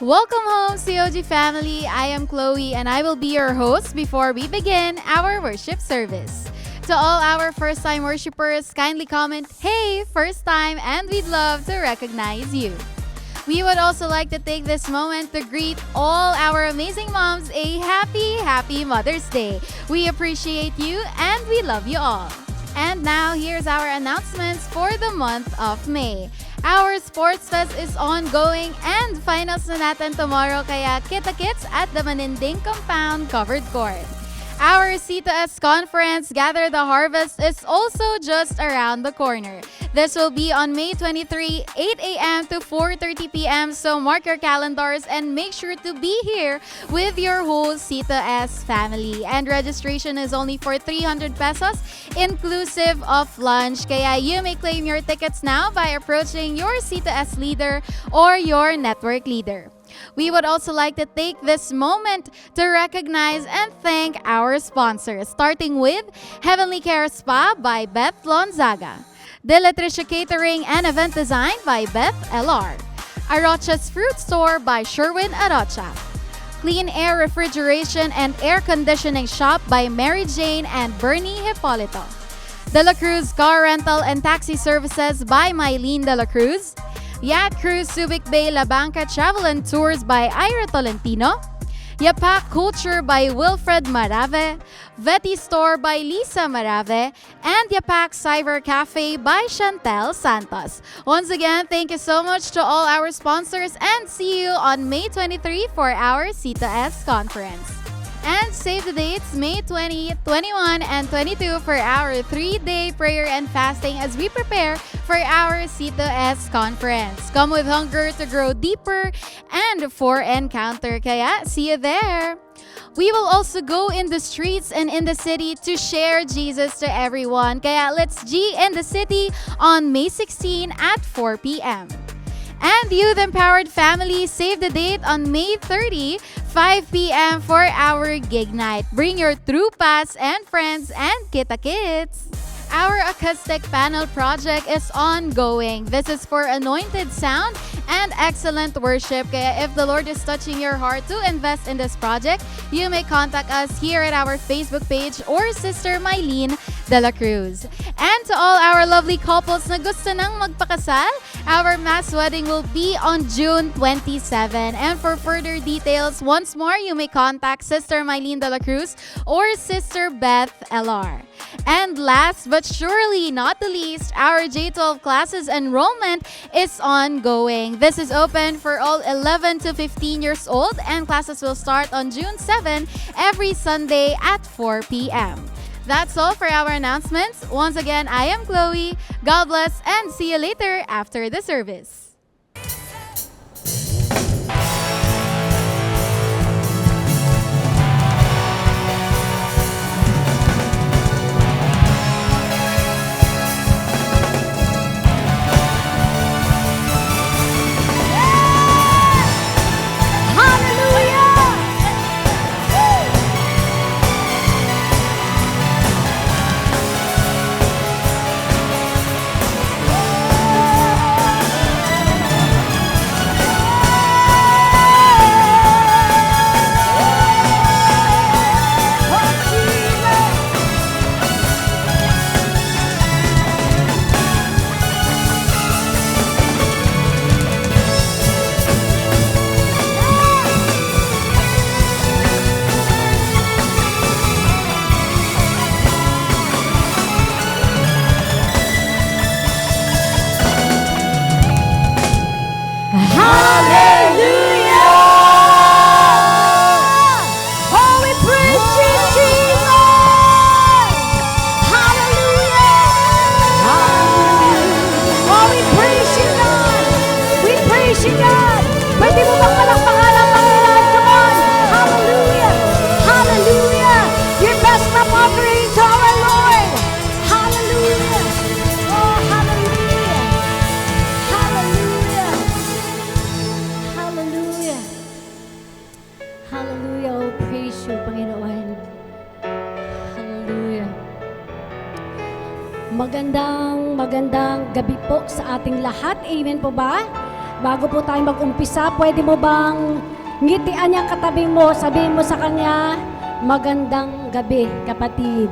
Welcome home, COG family. I am Chloe and I will be your host before we begin our worship service. To all our first time worshipers, kindly comment, "Hey, first time," and we'd love to recognize you. We would also like to take this moment to greet all our amazing moms a happy Mother's Day. We appreciate you and we love you all. And now, here's our announcements for the month of May. Our Sports Fest is ongoing and finals na natin tomorrow kaya kita-kits at the Maninding Compound Covered Court. Our C2S Conference, Gather the Harvest, is also just around the corner. This will be on May 23, 8 a.m. to 4:30 p.m. So mark your calendars and make sure to be here with your whole C2S family. And registration is only for 300 pesos, inclusive of lunch. Kaya you may claim your tickets now by approaching your C2S leader or your network leader. We would also like to take this moment to recognize and thank our sponsors, starting with Heavenly Care Spa by Beth Lonzaga, Delatricia Catering and Event Design by Beth LR, Arocha's Fruit Store by Sherwin Arocha, Clean Air Refrigeration and Air Conditioning Shop by Mary Jane and Bernie Hipolito, De La Cruz Car Rental and Taxi Services by Mylene De La Cruz, Yacht Cruise Subic Bay La Banca Travel and Tours by Ira Tolentino, Yapak Culture by Wilfred Marave, Veti Store by Lisa Marave, and Yapak Cyber Cafe by Chantel Santos. Once again, thank you so much to all our sponsors and see you on May 23 for our C2S conference. And save the dates, May 20, 21, and 22 for our 3-day prayer and fasting as we prepare for our C2S conference. Come with hunger to grow deeper and for encounter. Kaya, see you there! We will also go in the streets and in the city to share Jesus to everyone. Kaya let's G in the city on May 16 at 4 p.m. And Youth Empowered Family, save the date on May 30, 5 p.m. for our gig night. Bring your tropas and friends and kita-kits. Our acoustic panel project is ongoing. This is for anointed sound and excellent worship. Kaya if the Lord is touching your heart to invest in this project, you may contact us here at our Facebook page or Sister Mylene De La Cruz. And to all our lovely couples na gusto nang magpakasal, our mass wedding will be on June 27. And for further details, once more, you may contact Sister Mylene De La Cruz or Sister Beth LR. And last but surely not the least, our J12 classes enrollment is ongoing. This is open for all 11 to 15 years old and classes will start on June 7 every Sunday at 4 p.m. That's all for our announcements. Once again, I am Chloe. God bless and see you later after the service. Magandang gabi po sa ating lahat. Amen po ba? Bago po tayo mag-umpisa, pwede mo bang ngitian yung katabi mo, sabihin mo sa kanya, magandang gabi, kapatid.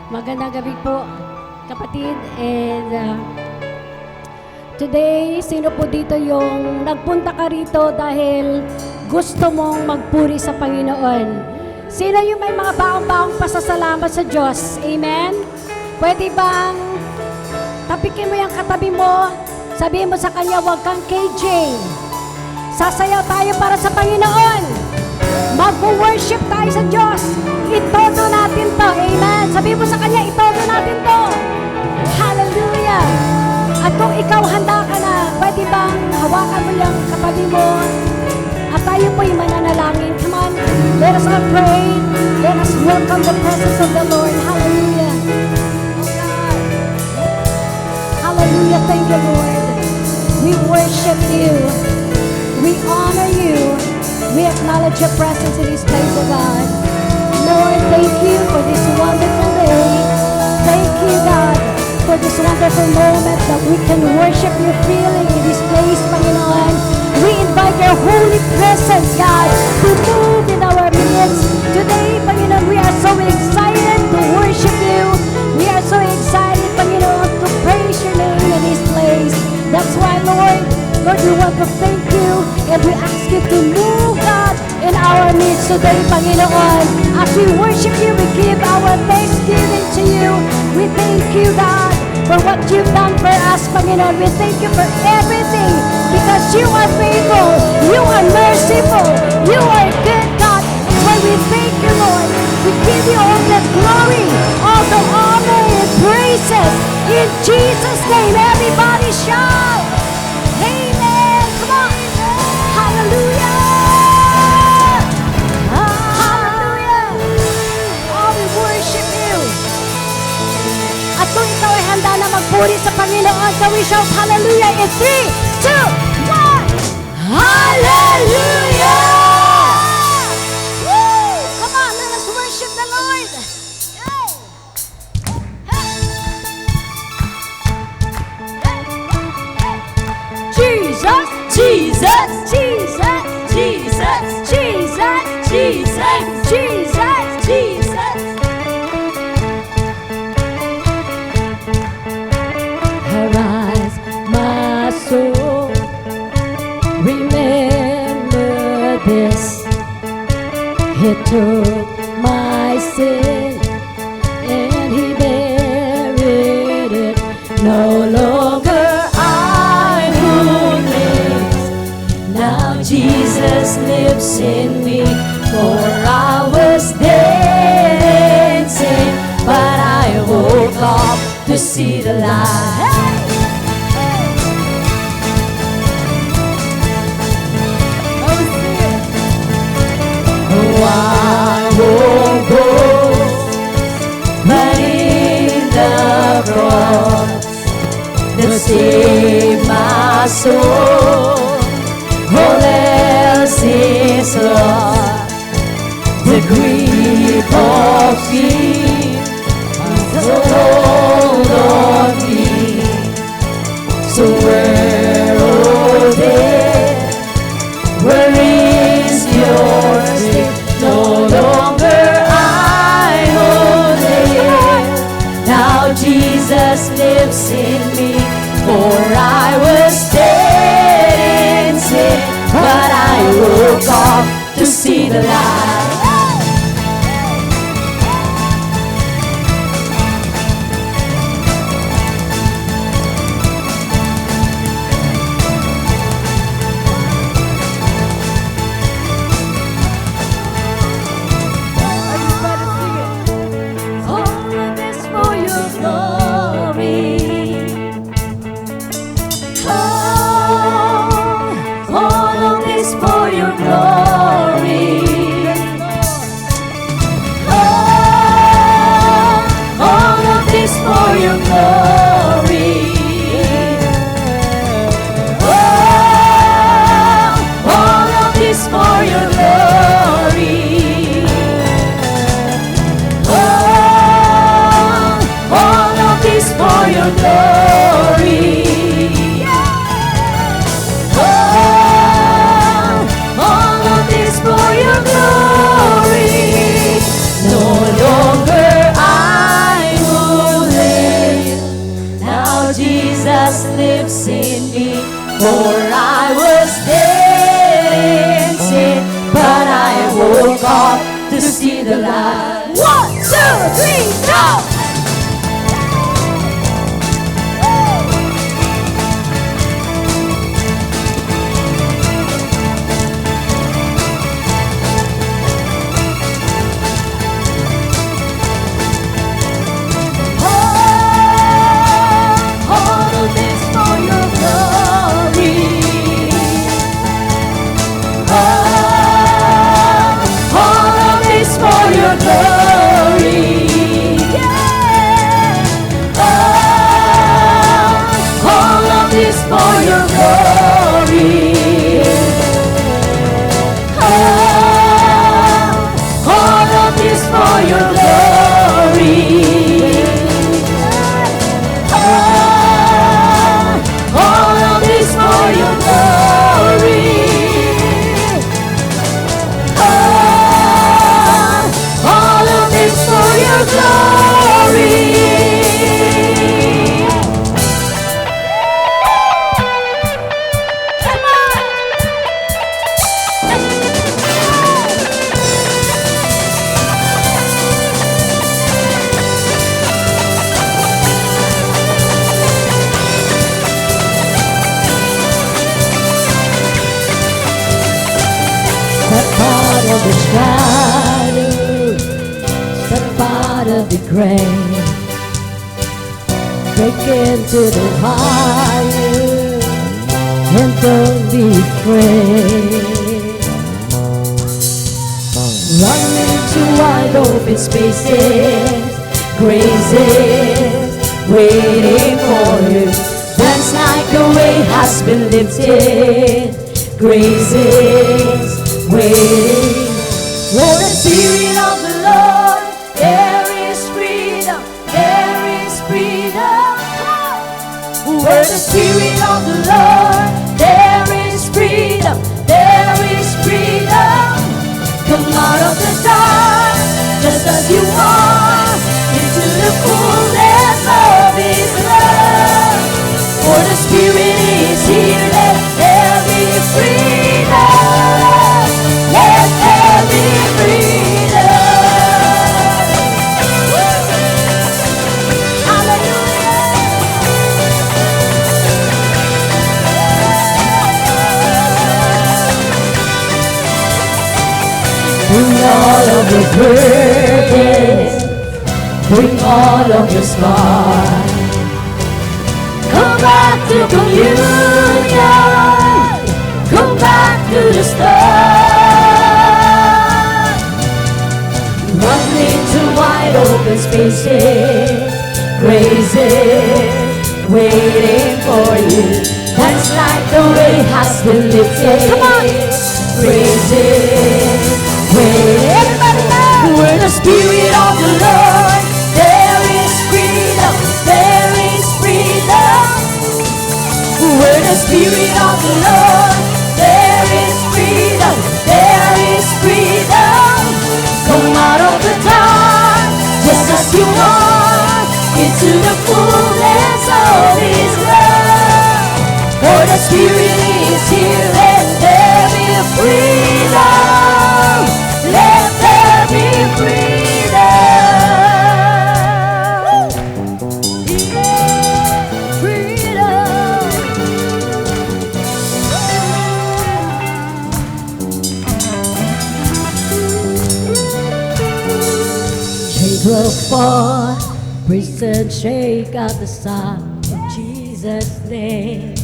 Magandang gabi po, kapatid. And today, sino po dito yung nagpunta ka rito dahil gusto mong magpuri sa Panginoon? Sino yung may mga baong-baong pasasalamat sa Diyos? Amen? Pwede bang tapikin mo yung katabi mo, sabihin mo sa kanya, huwag kang KJ. Sasayaw tayo para sa Panginoon. Mag-worship tayo sa Diyos. Itodo natin to. Amen? Sabihin mo sa kanya, itodo natin to. Hallelujah! At kung ikaw handa ka na, pwede bang hawakan mo yung katabi mo? At tayo po'y mananalangin. Come on, let us all pray. Let us welcome the presence of the Lord. Hallelujah. Hallelujah. Thank you, Lord. We worship you. We honor you. We acknowledge your presence in this place, oh God. Lord, thank you for this wonderful day. Thank you, God, for this wonderful moment that we can worship you freely in this place, Panginoon. We invite your holy presence, God, to move in our midst. Today, Panginoon, we are so excited to worship you. We are so excited, Panginoon, to praise your name in this place. That's why, Lord, we want to thank you and we ask you to move, God, in our midst today, Panginoon. As we worship you, we give our thanksgiving to you. We thank you, God, for what you've done for us, Panginoon. We thank you for everything because you are faithful, you are merciful, you are good, God. When we thank you, Lord, we give you all the glory, all the honor and praises. In Jesus' name, everybody shout, amen. Come on. Hallelujah. Hallelujah. Oh, we worship you. At kung ikaw ay handa na magpuri sa Panginoon, so we shout hallelujah in 3, 2, 1. Hallelujah! Woo! Come on, let us worship the Lord. Jesus, Jesus, Jesus, Jesus, Jesus, Jesus, Jesus, Jesus. Arise, my soul, remember this. He took my sin and he buried it. No longer I who lives, now Jesus lives in me. For I was dead in sin, but I woke up to see the light. I won't go, but in the cross that saved my soul. All else is lost. The grief of sin has hold on me. So where, oh death, where is your sting? No longer I who live, now Jesus lives in me. For I was dead in sin, but I woke up to see the light. For I was dead in sin, but I woke up to see the light. 1, 2, 3, go! Break into the fire and don't be afraid. Run into wide open spaces, graces waiting for you. Dance like the weight has been lifted, graces waiting for the Spirit of the Lord. There is freedom, there is freedom. Where the Spirit of the Lord, there is freedom, there is freedom. Come out of the dark, just as you are, into the fullness of His love. For the Spirit is here, let there be freedom, let there be freedom. Bring all of your burdens, bring all of your scars. Come back to communion, come back to the start. Run into wide open spaces, graces waiting for you. That's like the weight has been lifted. Come on, praises. Everybody know where the Spirit of the Lord, there is freedom, there is freedom. Where the Spirit of the Lord, there is freedom, there is freedom. Come out of the dark, just as you are, into the fullness of His love. For the Spirit is here, let there be freedom. Let there be freedom. Yeah, freedom. Chains will fall, prison shake at the sound of Jesus' name.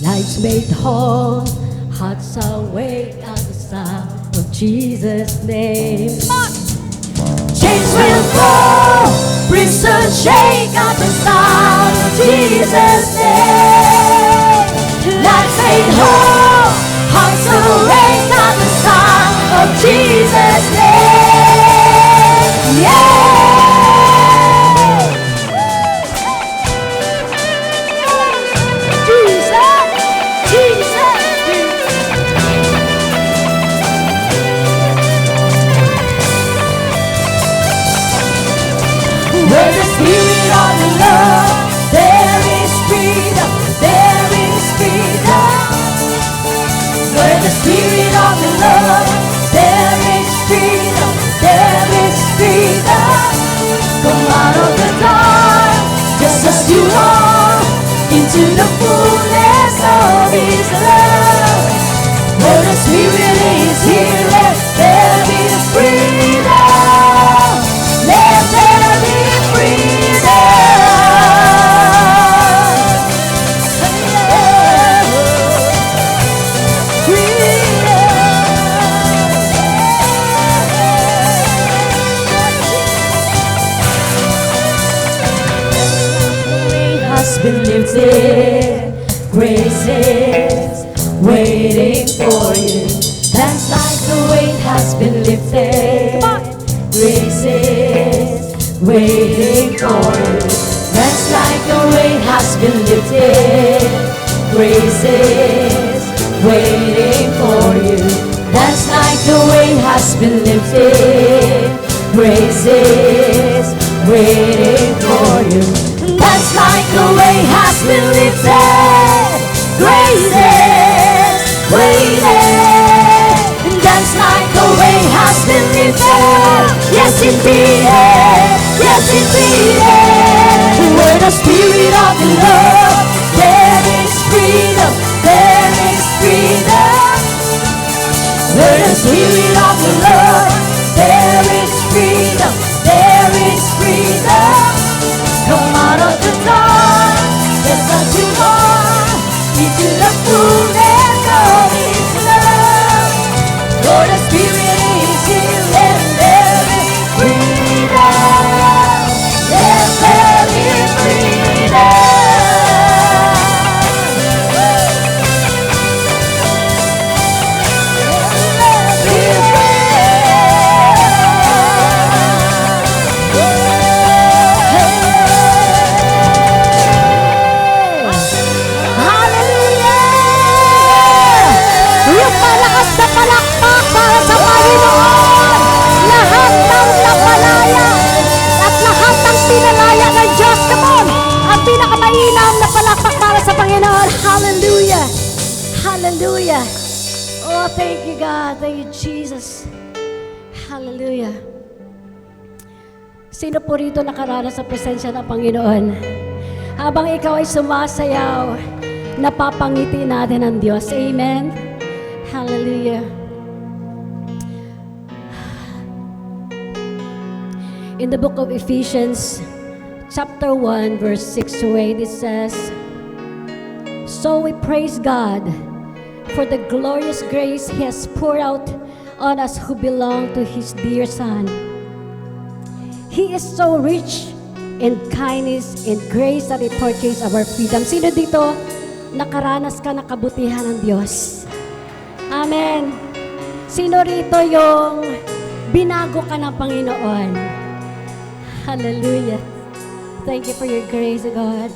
Lights made whole, hearts awake at the sound of Jesus' name. Chains will fall, prison shake at the sound of Jesus' name. Lives made whole, hearts awake at the sound of Jesus' name. Yeah. Where the Spirit of the Lord, there is freedom, there is freedom. has been lifted. Grace is waiting for you. That's like the weight has been lifted. Grace is waiting for you. That's like the weight has been lifted. Grace is waiting for you. That's like the weight has been lifted. Grace is waiting for you. That's like the weight has been lifted. Grace is waiting. That's like the weight has been lifted. Yes, indeed. Yes, indeed. Where the Spirit of the Lord, there is freedom. There is freedom. Where the Spirit of the Lord, there is freedom. There is freedom. Come out of the dark, just as you are, into the fullness of His love. Lord, the Spirit is here, and there is freedom. Yes, there is freedom. Palakpak para sa Panginoon. Lahat ng napalaya at lahat ng pinalaya ng Diyos. Come on! Ang pinakamainam na palakpak para sa Panginoon. Hallelujah! Hallelujah! Oh, thank you, God. Thank you, Jesus. Hallelujah. Sino po rito nakaranas sa presensya ng Panginoon? Habang ikaw ay sumasayaw, napapangiti natin ang Diyos. Amen? Hallelujah. In the book of Ephesians, chapter 1, verse 6 to 8, it says, So we praise God for the glorious grace He has poured out on us who belong to His dear Son. He is so rich in kindness and grace that He purchased our freedom. Sino dito nakaranas ka ng kabutihan ng Diyos? Amen. Sino rito yung binago ka ng Panginoon? Hallelujah. Thank you for your grace, God.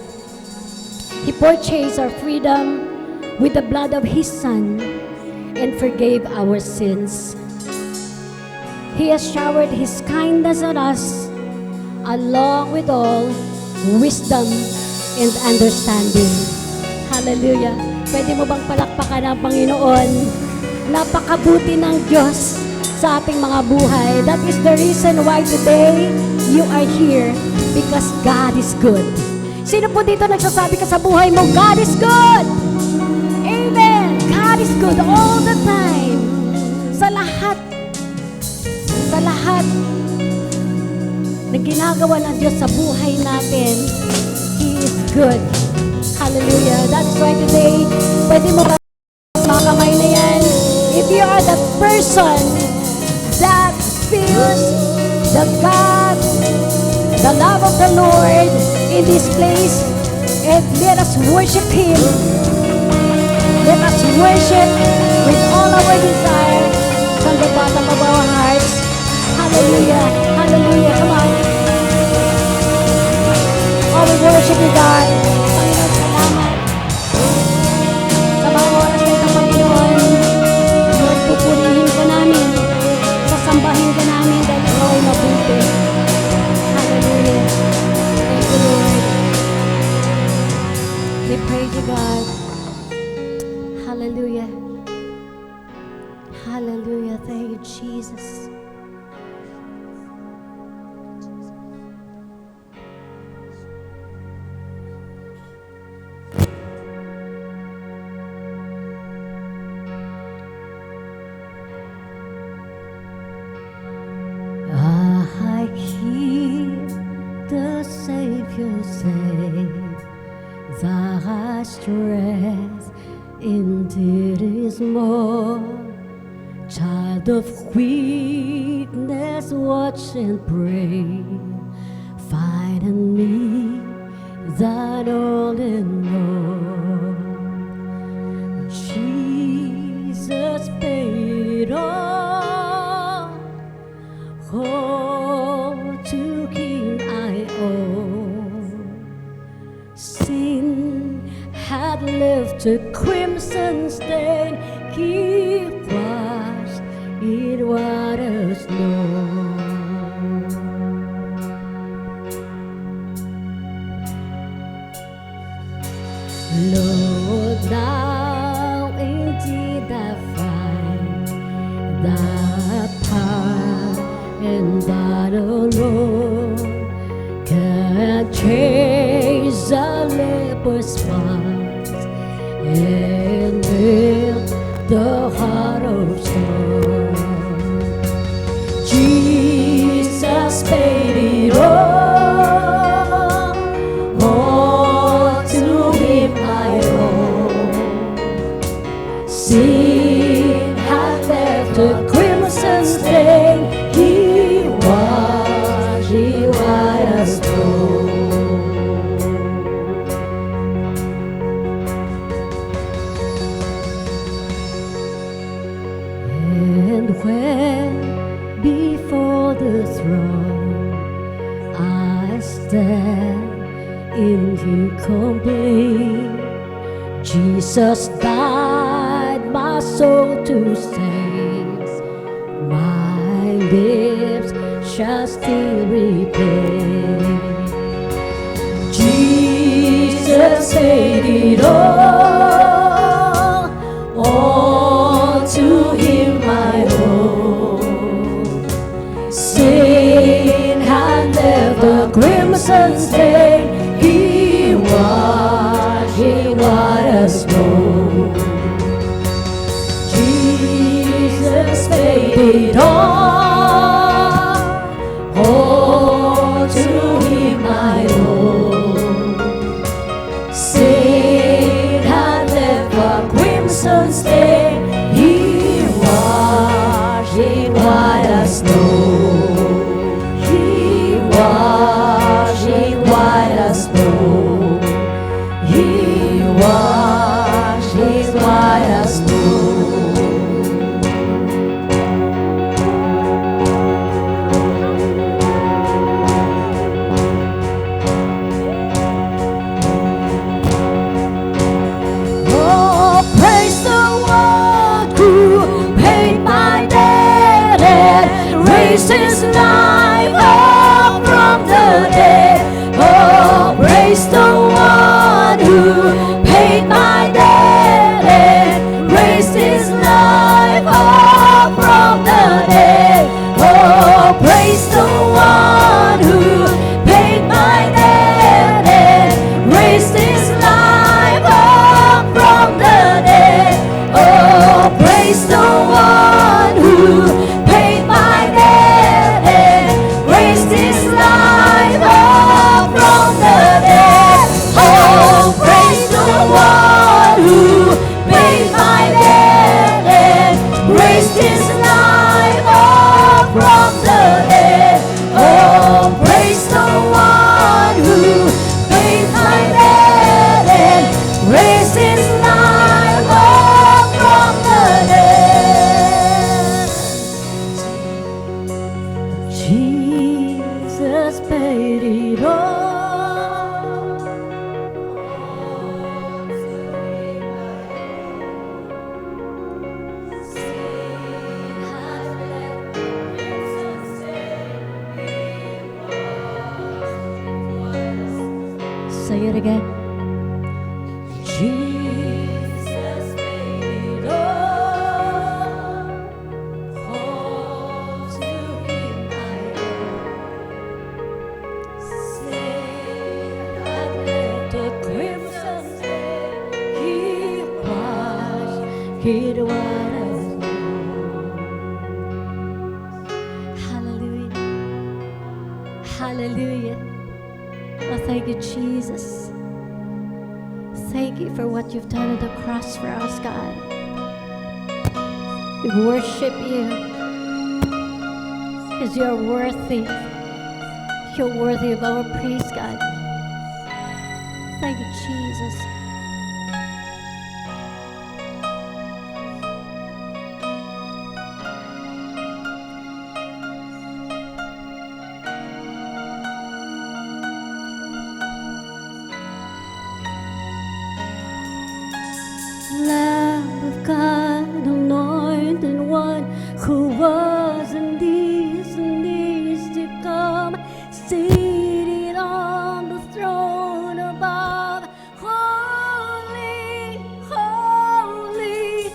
He purchased our freedom with the blood of His Son and forgave our sins. He has showered His kindness on us along with all wisdom and understanding. Hallelujah. Pwede mo bang palakpakan ang Panginoon? Napakabuti ng Diyos sa ating mga buhay. That is the reason why today you are here, because God is good. Sino po dito nagsasabi ka sa buhay mo, God is good? Amen. God is good all the time. Sa lahat na ginagawa ng Diyos sa buhay natin, He is good. Hallelujah. That's why today, pwede mo ba mga kamay na yan? If you are the person that feels the God, the love of the Lord in this place, and let us worship Him. Let us worship with all our desire from the bottom of our hearts. Hallelujah. Hallelujah. Come on. Oh, we worship you, God. Panginoon, salamat. Sa mga oras na ito, Panginoon, Lord, pupurihin ka namin. Sasambahin ka namin dahil ikaw ay mabuti. Hallelujah. Thank you, Lord. We praise you, God. Hallelujah. Hallelujah. Thank you, Jesus. I hear the Savior say, Thy strength indeed is more. Child of weakness, watch and pray. Find in me that all and all. Jesus paid it all. Oh, to Him I owe. Sin had left a crimson stain. He washed it white as snow. Lord, Thou indeed I find Thy power and Thou alone can change the leper's spots and melt the heart of stone. Jesus paid it all. All to Him I owe. Sin had left a crimson stain. He washed it white as snow. And when before the throne I stand in Him complete, Jesus died my soul to save. My lips shall still repay. Jesus paid it all. All to Him I owe. Sin had left a crimson stain. He washed it white as snow. Jesus paid it all. All to Him I owe. Sin had left a crimson stain. He washed it white as snow. He washed it white as snow. He washed it white as snow. Oh, praise the one who paid my debt and raised His life up from the dead. Oh, praise the one who paid my debt and raised His life up from the dead. Oh, praise the one who paid my debt and raised His life up from the dead. Oh, praise the one who paid my debt and raised His life up from the dead. Oh, praise the one who paid my debt and raised His life up from the dead. Oh, praise the one who paid my debt and raised His life up from the dead. Jesus paid it all. Say it again. Jesus paid it all. All to Him I owe. Sin had left a crimson stain. He washed it white as snow. Hallelujah. Hallelujah. Oh, thank you, Jesus. Thank you for what you've done on the cross for us, God. We worship you because you're worthy. You're worthy of our praise, God. Thank you, Jesus. Lamb of God, anointed one, who was and is to come, seated on the throne above. Holy, holy,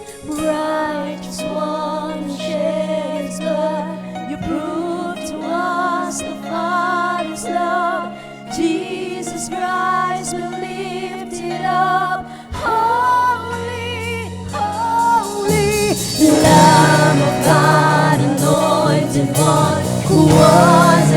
righteous one, who shed his blood. You proved to us the Father's love. Jesus Christ, be lifted up. Holy, holy, Lamb of God, anointed one, who was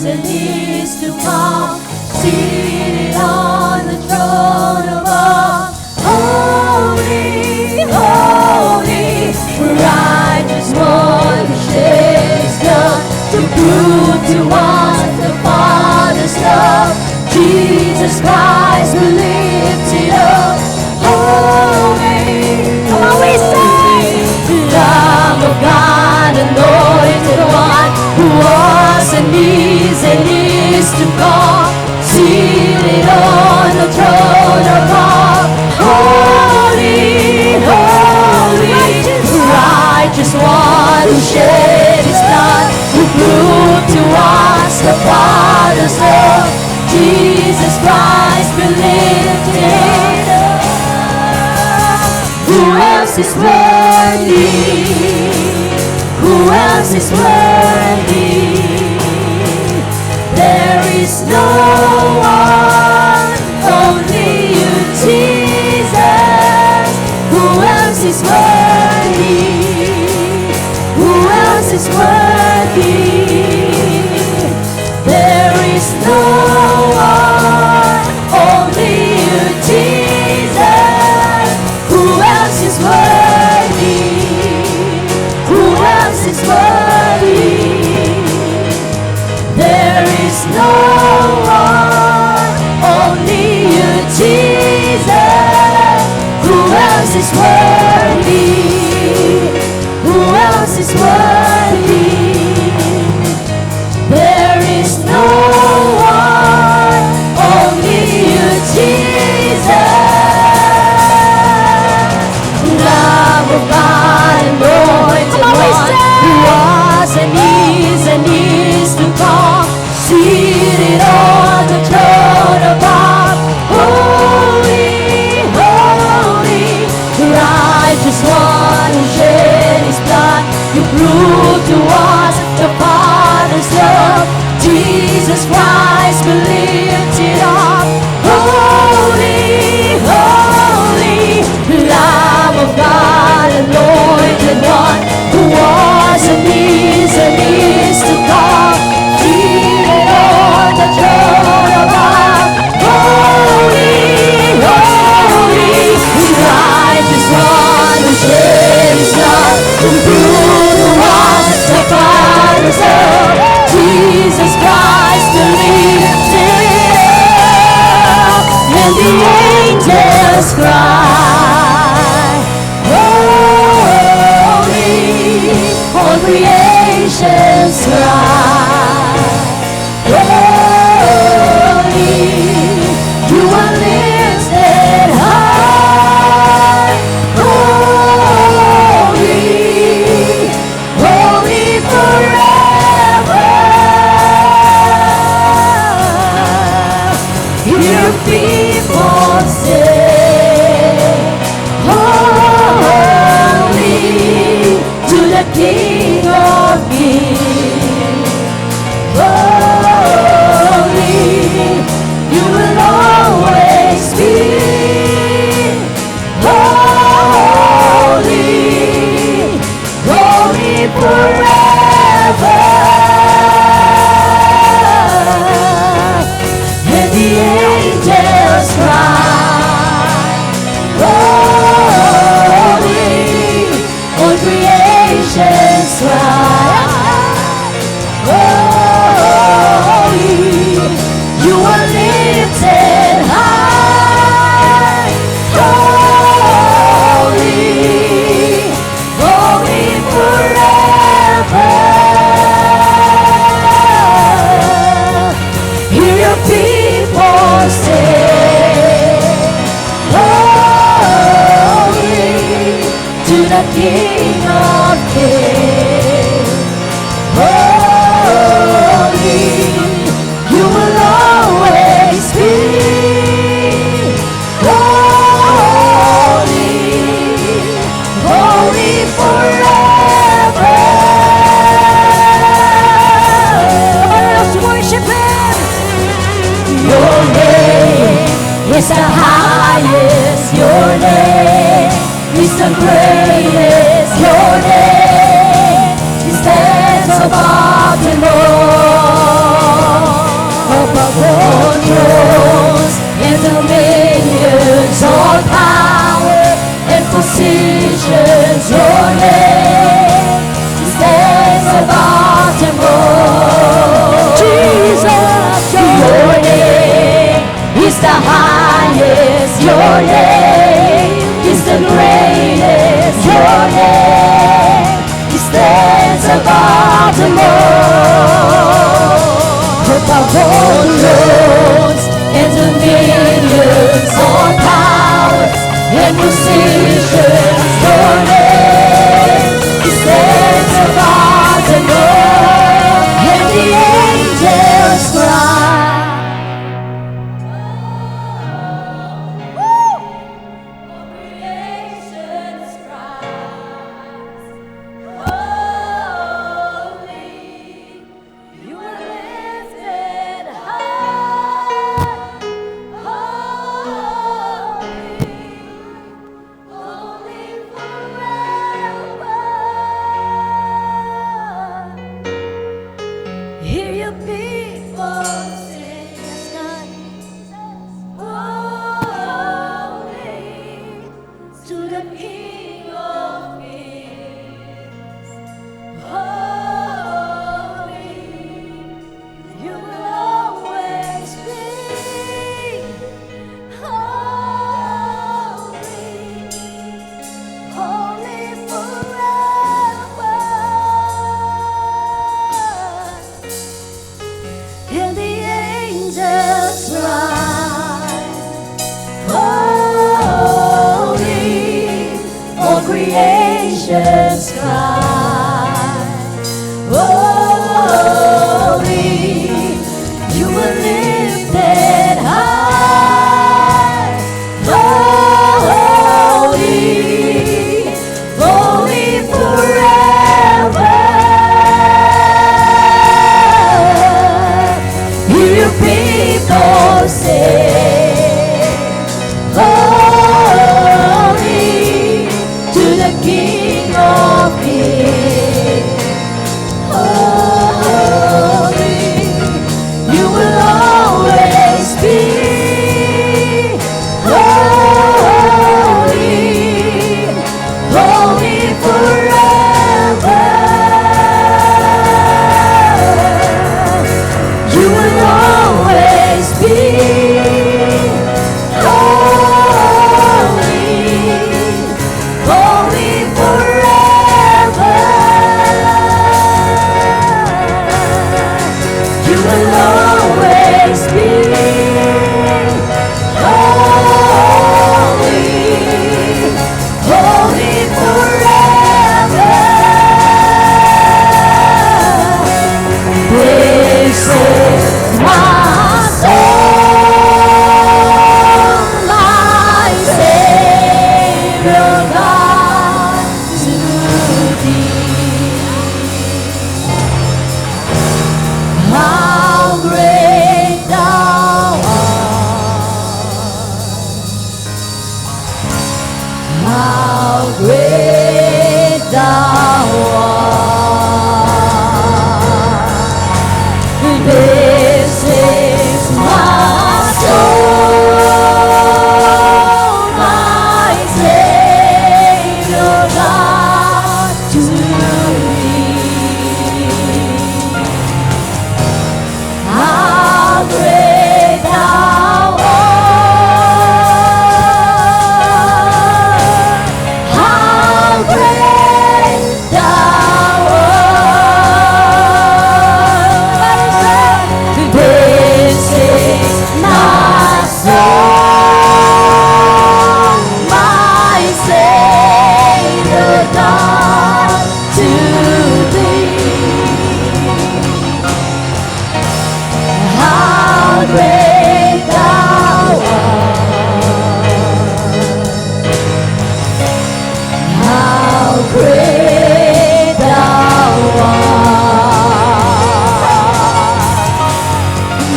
and is to come, seated on the throne above. Holy, holy, righteous one, who shed his blood to prove to us the Father's love. Jesus Christ, be lifted up. Holy, come on, we sing. Lamb of God, anointed one, who was and is to come, seated on the throne above. Holy, holy, righteous one, who shed his blood, who proved to us the Father's love. Jesus Christ, be lifted up. Who else is worthy? Who else is worthy? There is no one, only you, Jesus. Who else is worthy? Who else is worthy? There is no one, only you, Jesus. Who else is worthy? Who else is worthy? There is no one, only you, Jesus. Who else is worthy? Who else is worthy? There is no one, only you, Jesus. Lamb of God, anointed one, who was and is to come, seated on the throne above. Holy, holy, righteous one, who shed his blood. You proved to us the Father's love. Jesus Christ, be lifted up. Holy, holy, Lamb of God, anointed one, who was and is to come, seated on the throne above. Holy, holy, righteous one, who shed his blood, who proved to us the Father's love. Jesus Christ, be lifted up, and the angels cry, holy, all creation's cry, holy, you are lifted high, holy, holy forever. Your people say, holy, to the King of Kings. Holy, you will always be. Holy, holy forever. And the angels cry, holy, all creation's cry, people sing, holy to the King of Kings. Holy, you will always be. Holy, holy forever. Let's worship Him. Your name is the highest. Your name is the greatest. Your name stands above them all. Above all thrones and dominions, all power and positions. Your name stands above them all. Jesus, your name is the highest. Your name is the greatest. Your name stands above them all. Above all thrones and dominions, all powers and positions. Your name stands above them all. And the angels cry. Creation's cries, holy, you are lifted high, holy, holy forever. Hear your people sing, yes, God. Holy to the King of Kings. Holy, you will always be. Holy, holy forever. And the angels rise, holy, all creation's cry, holy, you were lifted high, holy, holy forever. Hear your people sing, holy to the King of Kings. Holy, you will always be. Holy, holy forever. You will always be.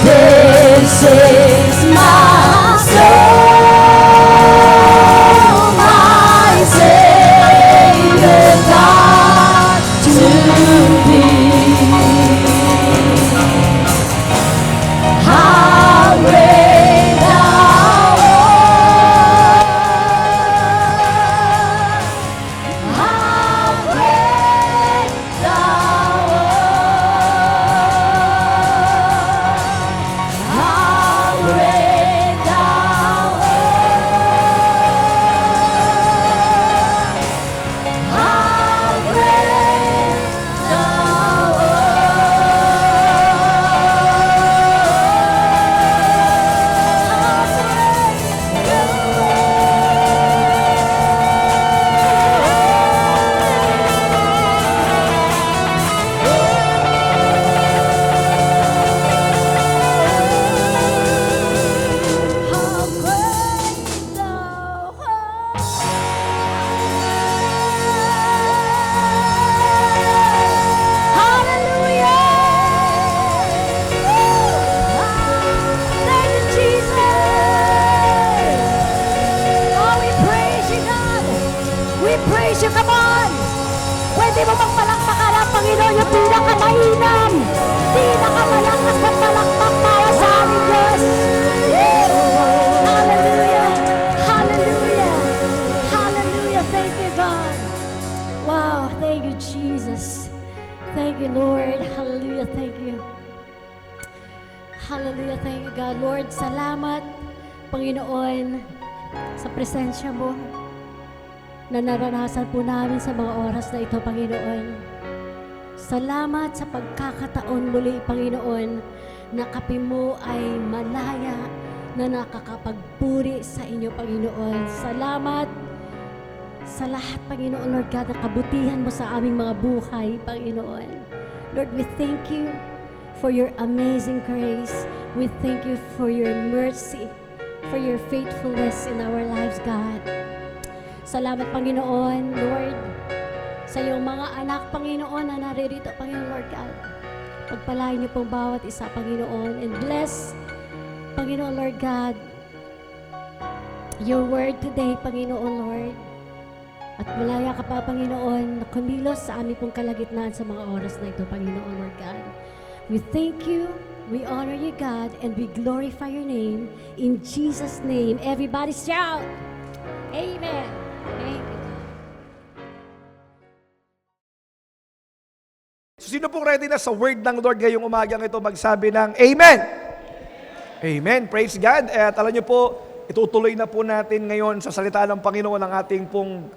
This is my soul, my Savior God to thee. How great thou art! How great thou art! How great thou art! How great thou How great thou art! Hallelujah! Thank you, Jesus! Oh, we praise you, God! We praise you, come on! Pwede mo bang palakpakan ang Panginoon yung pinakamainam, pinakamalakas na palakpak para sa aming Diyos? Hallelujah! Hallelujah! Hallelujah! Thank you, God! Wow! Thank you, Jesus! Thank you, Lord! Hallelujah! Thank you! Hallelujah! Thank you, God! Lord, salamat, Panginoon, sa presensya mo na naranasan po namin sa mga oras na ito, Panginoon. Salamat sa pagkakataon muli, Panginoon, na kapi mo ay malaya na nakakapagpuri sa inyo, Panginoon. Salamat sa lahat, Panginoon, Lord God, na kabutihan mo sa aming mga buhay, Panginoon. Lord, we thank you for your amazing grace. We thank you for your mercy, for your faithfulness in our lives, God. Salamat, Panginoon, Lord, sa iyong mga anak, Panginoon, na naririto, Panginoon, Lord God. Pagpalain niyo pong bawat isa, Panginoon, and bless, Panginoon, Lord God, your word today, Panginoon, Lord. At malaya ka pa, Panginoon, na kumilos sa aming pong kalagitnaan sa mga oras na ito, Panginoon, Lord God. We thank you, we honor you, God, and we glorify your name. In Jesus' name, everybody shout, Amen. Thank you. Sino pong ready na sa word ng Lord ngayong umagang ito magsabi ng Amen? Amen. Praise God. At alam niyo po, itutuloy na po natin ngayon sa salita ng Panginoon ang ating pong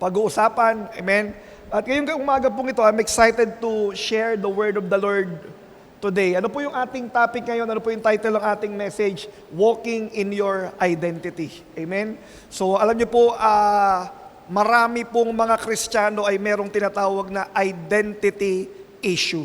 pag-uusapan. Amen. At ngayong umaga pong ito, I'm excited to share the word of the Lord today. Ano po yung ating topic ngayon? Ano po yung title ng ating message? Walking in your identity. Amen? So, alam niyo po, marami pong mga Kristiyano ay merong tinatawag na identity issue.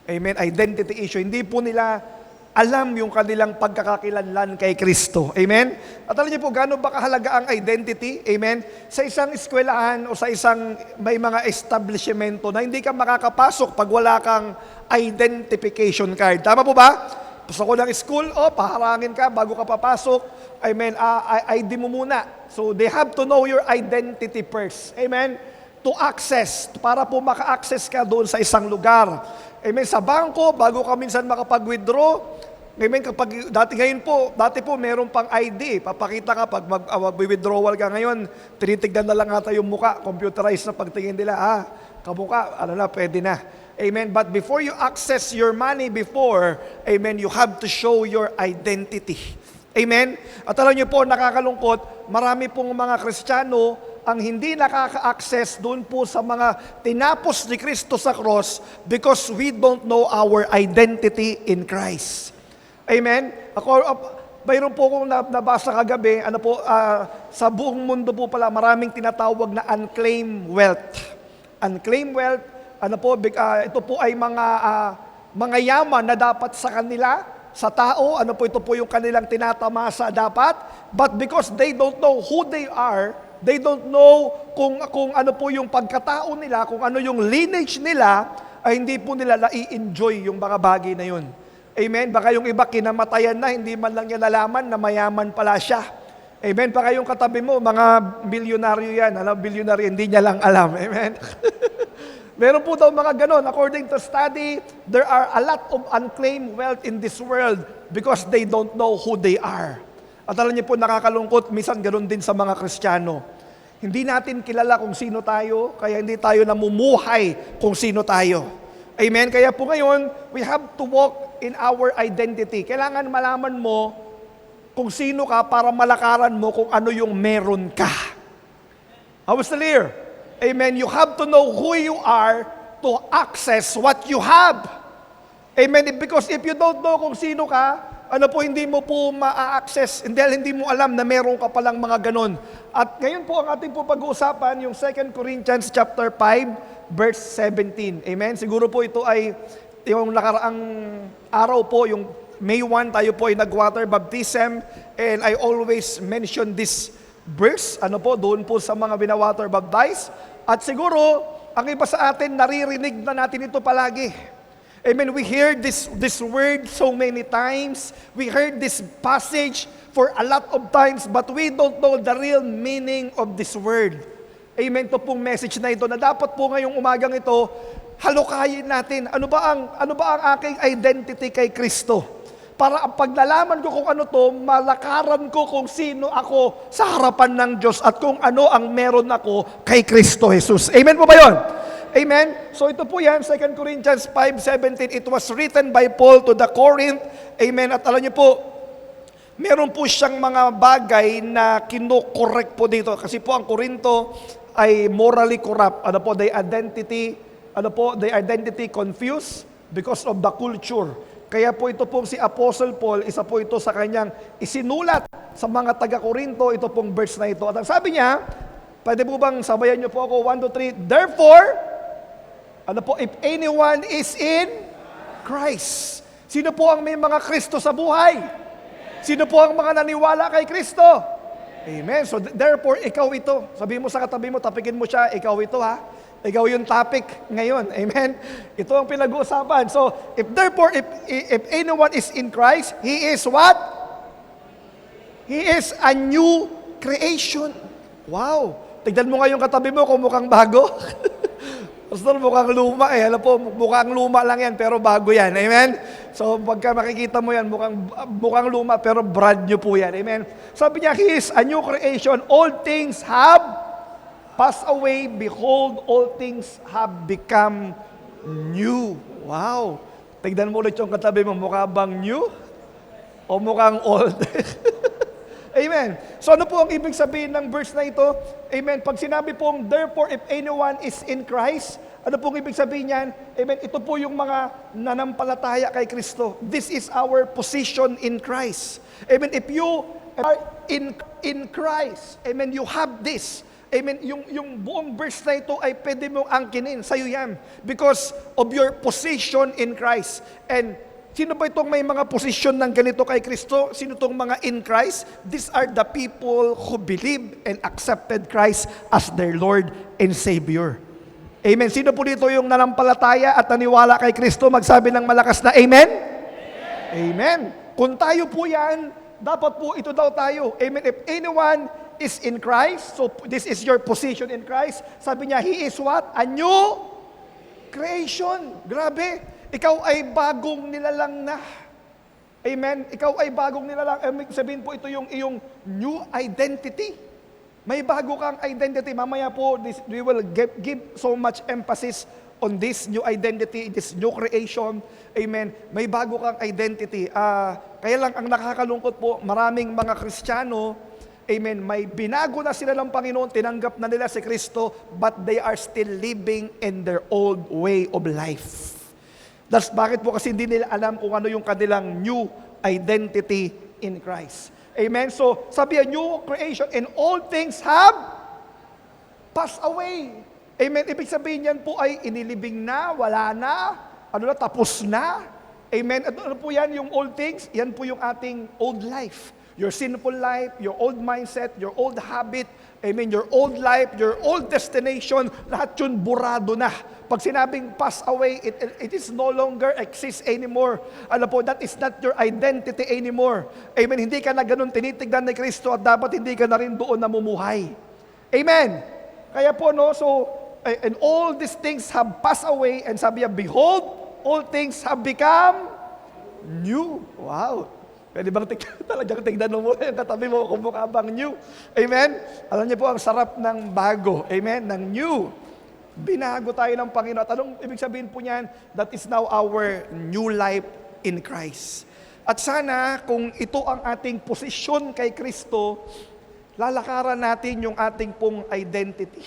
Amen? Identity issue. Hindi po nila alam yung kanilang pagkakakilanlan kay Kristo. Amen? At alam niyo po, gaano ba kahalaga ang identity? Amen? Sa isang eskwelahan o sa isang may mga establishmento na hindi ka makakapasok pag wala kang identification card. Tama po ba? Pasok ko ng school, paharangin ka bago ka papasok. Amen? ID mo muna. So they have to know your identity first. Amen? To access, para po maka-access ka doon sa isang lugar. Amen? Sa bangko, bago ka minsan makapag-withdraw, amen, dati po meron pang ID. Papakita ka pag mag-withdrawal ka ngayon, tinitignan na lang ata yung muka, computerized na pagtingin nila, kamuka, pwede na. Amen. But before you access your money before, amen, you have to show your identity. Amen. At alam niyo po, nakakalungkot, marami pong mga Kristiyano ang hindi nakaka-access doon po sa mga tinapos ni Kristo sa cross because we don't know our identity in Christ. Amen? Mayroon po akong nabasa kagabi, sa buong mundo po pala, maraming tinatawag na unclaimed wealth. Unclaimed wealth, ito po ay mga yaman na dapat sa kanila, sa tao, ito po yung kanilang tinatamasa dapat, but because they don't know who they are, they don't know kung ano po yung pagkatao nila, kung ano yung lineage nila, ay hindi po nila na-i-enjoy yung mga bagay na yun. Amen? Baka yung iba kinamatayan na, hindi man lang niya nalaman na mayaman pala siya. Amen? Baka yung katabi mo, mga bilyonaryo yan. Bilyonaryo, hindi niya lang alam. Amen? Meron po daw mga ganon. According to study, there are a lot of unclaimed wealth in this world because they don't know who they are. At alam niyo po, nakakalungkot, minsan ganon din sa mga Kristiyano. Hindi natin kilala kung sino tayo, kaya hindi tayo namumuhay kung sino tayo. Amen? Kaya po ngayon, we have to walk in our identity. Kailangan malaman mo kung sino ka para malakaran mo kung ano yung meron ka. How was the clear? Amen. You have to know who you are to access what you have. Amen. Because if you don't know kung sino ka, hindi mo po ma-access, hindi mo alam na meron ka palang mga ganon. At ngayon po ang ating po pag-uusapan, yung 2 Corinthians chapter 5, verse 17. Amen. Siguro po ito ay yung nakaraang araw po, yung May 1, tayo po ay nag-water baptism, and I always mention this verse, doon po sa mga binawater baptize. At siguro, ang iba sa atin, naririnig na natin ito palagi. Amen, we hear this word so many times. We heard this passage for a lot of times, but we don't know the real meaning of this word. Amen, ito pong message na ito, na dapat po ngayong umagang ito, halukayin natin, ano ba ang aking identity kay Kristo? Para ang paglalaman ko kung ano to, malakaran ko kung sino ako sa harapan ng Diyos at kung ano ang meron ako kay Kristo Jesus. Amen po ba yun? Amen? So ito po yan, 2 Corinthians 5:17, it was written by Paul to the Corinth. Amen? At alam niyo po, meron po siyang mga bagay na kinokorek po dito. Kasi po ang Korinto ay morally corrupt. Their identity confused because of the culture. Kaya po ito pong si Apostle Paul, isa po ito sa kanyang isinulat sa mga taga-Korinto, ito pong verse na ito. At ang sabi niya, pwede po bang sabayan niyo po ako, 1, 2, 3, therefore, if anyone is in Christ. Sino po ang may mga Kristo sa buhay? Sino po ang mga naniwala kay Kristo? Amen. So therefore, ikaw ito. Sabi mo sa katabi mo, tapikin mo siya, ikaw ito ha. Ikaw yung topic ngayon. Amen? Ito ang pinag-uusapan. So, if anyone is in Christ, he is what? He is a new creation. Wow! Tignan mo nga yung katabi mo kung mukhang bago. Pastor, mukhang luma eh. Alam po, mukhang luma lang yan, pero bago yan. Amen? So, pagka makikita mo yan, mukhang luma, pero brand new po yan. Amen? Sabi niya, he is a new creation. All things have pass away, behold, all things have become new. Wow! Tignan mo ulit yung katabi mo, mukha bang new? O mukhang old? Amen. So ano po ang ibig sabihin ng verse na ito? Amen. Pag sinabi pong, therefore, if anyone is in Christ, ano pong ibig sabihin yan? Amen. Ito po yung mga nanampalataya kay Kristo. This is our position in Christ. Amen. If you are in Christ, amen, you have this. Amen. Yung buong verse na ito ay pwede mong angkinin. Sa'yo yan. Because of your position in Christ. And sino ba itong may mga posisyon ng ganito kay Kristo? Sino itong mga in Christ? These are the people who believe and accepted Christ as their Lord and Savior. Amen. Sino po dito yung nanampalataya at naniwala kay Kristo? Magsabi ng malakas na Amen? Amen. Kung tayo po yan, dapat po ito daw tayo. Amen. If anyone is in Christ, so this is your position in Christ, sabi niya, he is what? A new creation. Grabe. Ikaw ay bagong nilalang na. Amen? Ikaw ay bagong nilalang. Sabihin po ito yung iyong new identity. May bago kang identity. Mamaya po, we will give so much emphasis on this new identity, this new creation. Amen? May bago kang identity. Kaya lang ang nakakalungkot po, maraming mga Kristiyano, amen, may binago na sila ng Panginoon, tinanggap na nila si Kristo, but they are still living in their old way of life. That's bakit po kasi hindi nila alam kung ano yung kanilang new identity in Christ. Amen? So, sabi niya, new creation, and all things have passed away. Amen? Ibig sabihin yan po ay inilibing na, wala na, tapos na. Amen? At ano po yan, yung old things? Yan po yung ating old life. Your sinful life, your old mindset, your old habit, amen, your old life, your old destination, lahat yun burado na. Pag sinabing pass away, it is no longer exist anymore. Alam po, that is not your identity anymore. Amen. Hindi ka na ganun tinitignan ni Kristo at dapat hindi ka na rin doon namumuhay. Amen. Kaya po, no, so, and all these things have passed away, and sabi niya, behold, all things have become new. Wow. Pwede bang talagang tignan mo yung katabi mo kung mukha bang new? Amen? Alam niyo po, ang sarap ng bago. Amen? Ng new. Binago tayo ng Panginoon. At anong ibig sabihin po niyan? That is now our new life in Christ. At sana, kung ito ang ating posisyon kay Kristo, lalakaran natin yung ating pong identity.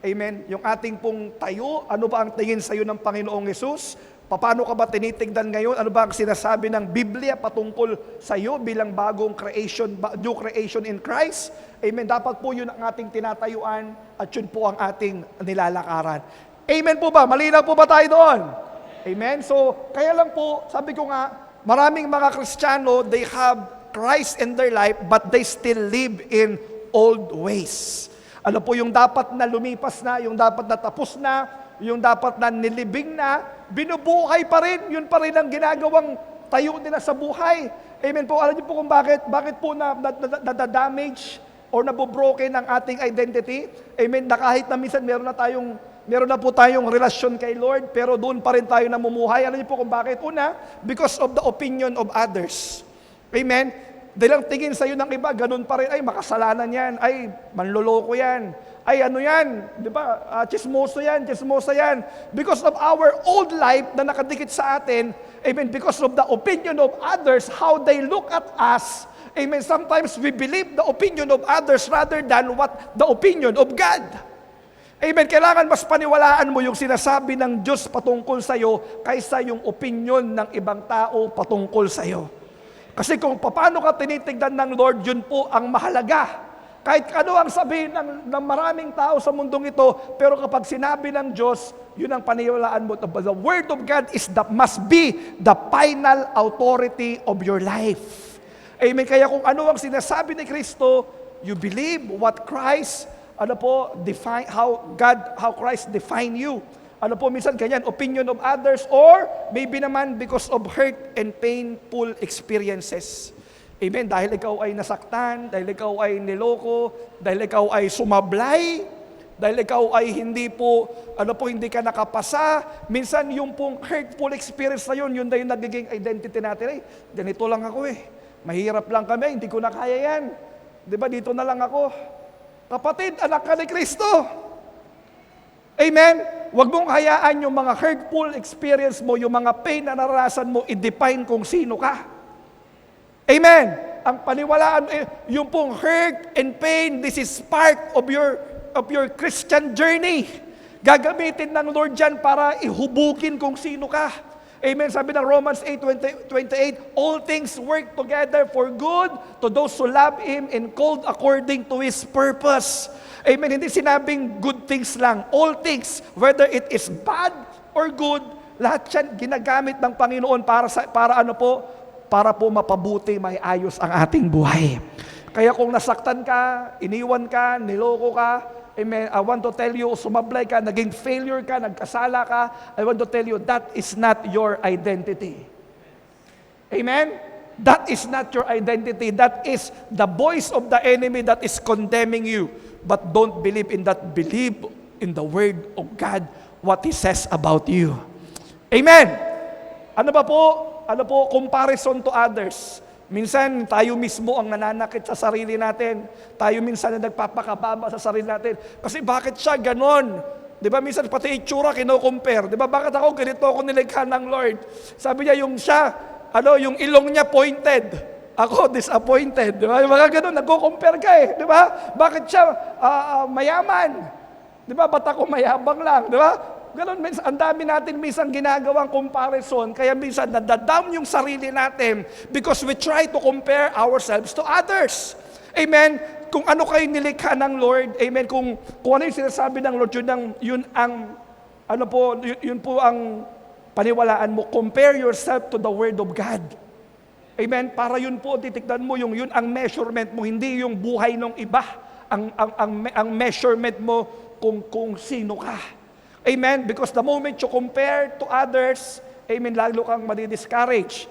Amen? Yung ating pong tayo, ano ba ang tingin sa iyo ng Panginoong Yesus? Paano ka ba tinitignan ngayon? Ano ba ang sinasabi ng Biblia patungkol sa iyo bilang bagong creation, new creation in Christ? Amen. Dapat po yun ang ating tinatayuan at yun po ang ating nilalakaran. Amen po ba? Malinaw po ba tayo doon? Amen. So, kaya lang po, sabi ko nga, maraming mga Kristiyano, they have Christ in their life, but they still live in old ways. Ano po yung dapat na lumipas na, yung dapat na tapos na, yung dapat na nilibing na, binubuhay pa rin. Yun pa rin ang ginagawang tayo nila sa buhay. Amen po. Alam niyo po kung bakit po na-damage or nabobroken ang ating identity. Amen. Na kahit na minsan meron na po tayong relasyon kay Lord, pero doon pa rin tayo namumuhay. Alam niyo po kung bakit? Una, because of the opinion of others. Amen. Dahil ang tingin sa iyo ng iba, ganun pa rin, ay makasalanan yan, ay manloloko yan, ay ano yan, di ba, chismoso yan. Because of our old life na nakadikit sa atin, amen, because of the opinion of others, how they look at us, amen, sometimes we believe the opinion of others rather than what the opinion of God. Amen, kailangan mas paniwalaan mo yung sinasabi ng Diyos patungkol sa iyo kaysa yung opinion ng ibang tao patungkol sa iyo. Kasi kung paano ka tinitignan ng Lord, yun po ang mahalaga. Kahit ano ang sabihin ng maraming tao sa mundong ito, pero kapag sinabi ng Diyos, yun ang paniwalaan mo. The Word of God must be the final authority of your life. Amen. Kaya kung ano ang sinasabi ni Kristo, you believe what Christ, how Christ define you. Ano po, minsan ganyan, opinion of others, or maybe naman because of hurt and painful experiences. Amen. Dahil ikaw ay nasaktan, dahil ikaw ay niloko, dahil ikaw ay sumablay, dahil ikaw ay hindi ka nakapasa. Minsan yung pong hurtful experience na yun na yung nagiging identity natin. Ay, ganito lang ako mahirap lang kami, hindi ko na kaya yan. Diba, dito na lang ako. Kapatid, anak ka ni Kristo. Amen? Huwag mong hayaan yung mga hurtful experience mo, yung mga pain na naranasan mo, i-define kung sino ka. Amen? Ang paniwalaan, yung pong hurt and pain, this is part of your Christian journey. Gagamitin ng Lord dyan para ihubugin kung sino ka. Amen? Sabi ng Romans 8:28, all things work together for good to those who love Him and called according to His purpose. Amen? Hindi sinabing good things lang. All things, whether it is bad or good, lahat yan ginagamit ng Panginoon para po mapabuti, may ayos ang ating buhay. Kaya kung nasaktan ka, iniwan ka, niloko ka, amen, I want to tell you, sumablay ka, naging failure ka, nagkasala ka, I want to tell you, that is not your identity. Amen? That is not your identity. That is the voice of the enemy that is condemning you. But don't believe in that. Believe in the Word of God, what He says about you. Amen? Ano po, comparison to others. Minsan, tayo mismo ang nananakit sa sarili natin. Tayo minsan na nagpapakababa sa sarili natin. Kasi bakit siya ganon? Di ba, minsan pati itsura kino-compare. Di ba, bakit ako ganito ako nilikha ng Lord? Sabi niya, yung ilong niya pointed. Ako, disappointed. Di ba? Yung mga ganon, nagko-compare ka Di ba? Bakit siya mayaman? Di ba, ba't ako mayabang lang? Di ba? Ganon, ang dami natin minsan ginagawang comparison, kaya minsan nadadown yung sarili natin because we try to compare ourselves to others. Amen? Kung ano kayo nilikha ng Lord, amen, kung ano yung sinasabi ng Lord, yun po ang paniwalaan mo. Compare yourself to the Word of God. Amen? Para yun po, titignan mo, yun ang measurement mo, hindi yung buhay ng iba. Ang measurement mo kung sino ka. Amen? Because the moment you compare to others, amen, lalo kang madi-discourage.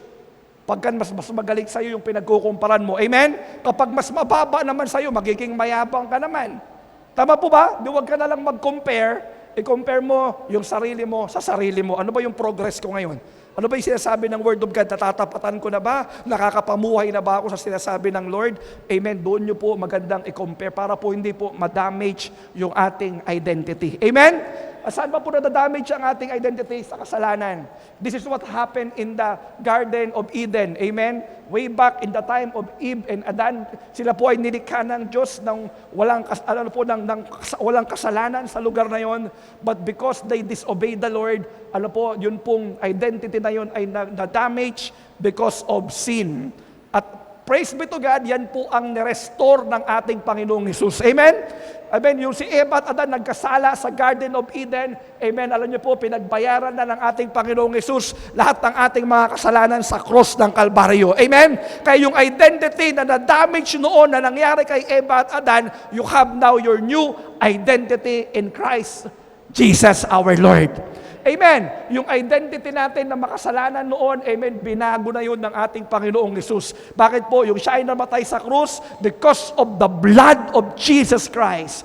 Pagka mas magaling sa'yo yung pinagkukumparan mo. Amen? Kapag mas mababa naman sa'yo, magiging mayabang ka naman. Tama po ba? Di huwag ka na lang mag-compare. I-compare mo yung sarili mo sa sarili mo. Ano ba yung progress ko ngayon? Ano ba yung sinasabi ng Word of God? Natatapatan ko na ba? Nakakapamuhay na ba ako sa sinasabi ng Lord? Amen. Doon nyo po magandang i-compare para po hindi po ma-damage yung ating identity. Amen? Saan ba po na-damage ang ating identity? Sa kasalanan. This is what happened in the Garden of Eden. Amen? Way back in the time of Eve and Adan, sila po ay nilikha ng Diyos ng walang kasalanan sa lugar na yon. But because they disobeyed the Lord, yun pong identity na yun ay na-damage because of sin. At praise be to God, yan po ang nirestore ng ating Panginoong Hesus. Amen? Amen. Yung si Eva at Adan nagkasala sa Garden of Eden. Amen. Alam niyo po, pinagbayaran na ng ating Panginoong Hesus lahat ng ating mga kasalanan sa cross ng Kalbaryo. Amen. Kaya yung identity na na-damage noon na nangyari kay Eva at Adan, you have now your new identity in Christ Jesus our Lord. Amen. Yung identity natin na makasalanan noon, amen, binago na yun ng ating Panginoong Hesus. Bakit po? Yung siya ay namatay sa krus because of the blood of Jesus Christ.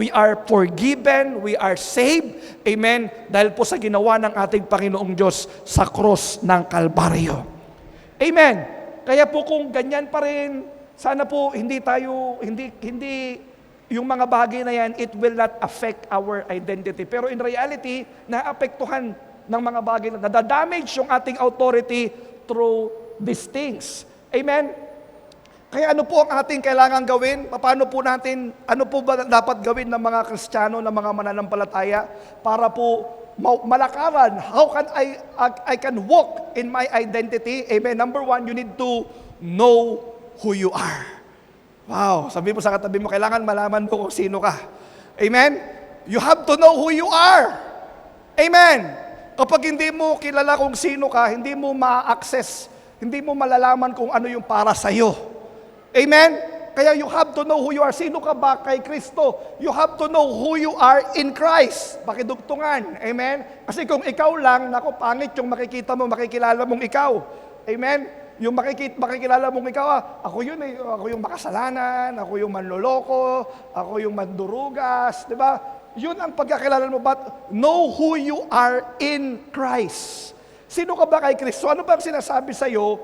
We are forgiven, we are saved, amen, dahil po sa ginawa ng ating Panginoong Diyos sa krus ng Kalbaryo. Amen. Kaya po kung ganyan pa rin, sana po hindi yung mga bagay na yan, it will not affect our identity. Pero in reality, naapektuhan ng mga bagay na nadadamage yung ating authority through these things. Amen? Kaya ano po ang ating kailangan gawin? Ano po ba dapat gawin ng mga Kristiyano, ng mga mananampalataya para po malakaran? How can I can walk in my identity? Amen? Number one, you need to know who you are. Wow, sabi mo sa katabi mo, kailangan malaman mo kung sino ka. Amen? You have to know who you are. Amen? Kapag hindi mo kilala kung sino ka, hindi mo ma-access, hindi mo malalaman kung ano yung para sa'yo. Amen? Kaya you have to know who you are. Sino ka ba kay Kristo? You have to know who you are in Christ. Pakidugtungan. Amen? Kasi kung ikaw lang, pangit yung makikita mo, makikilala mong ikaw. Amen? Yung makikilala mong ikaw, ako yun ako yung makasalanan, ako yung manloloko, ako yung mandurugas, di ba? Yun ang pagkakilala mo, but know who you are in Christ. Sino ka ba kay Kristo? Ano ba ang sinasabi sa'yo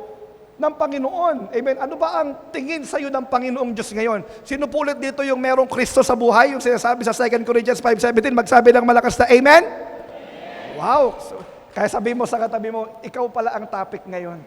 ng Panginoon? Amen? Ano ba ang tingin sa'yo ng Panginoong Diyos ngayon? Sino po ulit dito yung merong Kristo sa buhay? Yung sinasabi sa 2 Corinthians 5:17, magsabi ng malakas na Amen? Wow! Kaya sabi mo sa katabi mo, ikaw pala ang topic ngayon.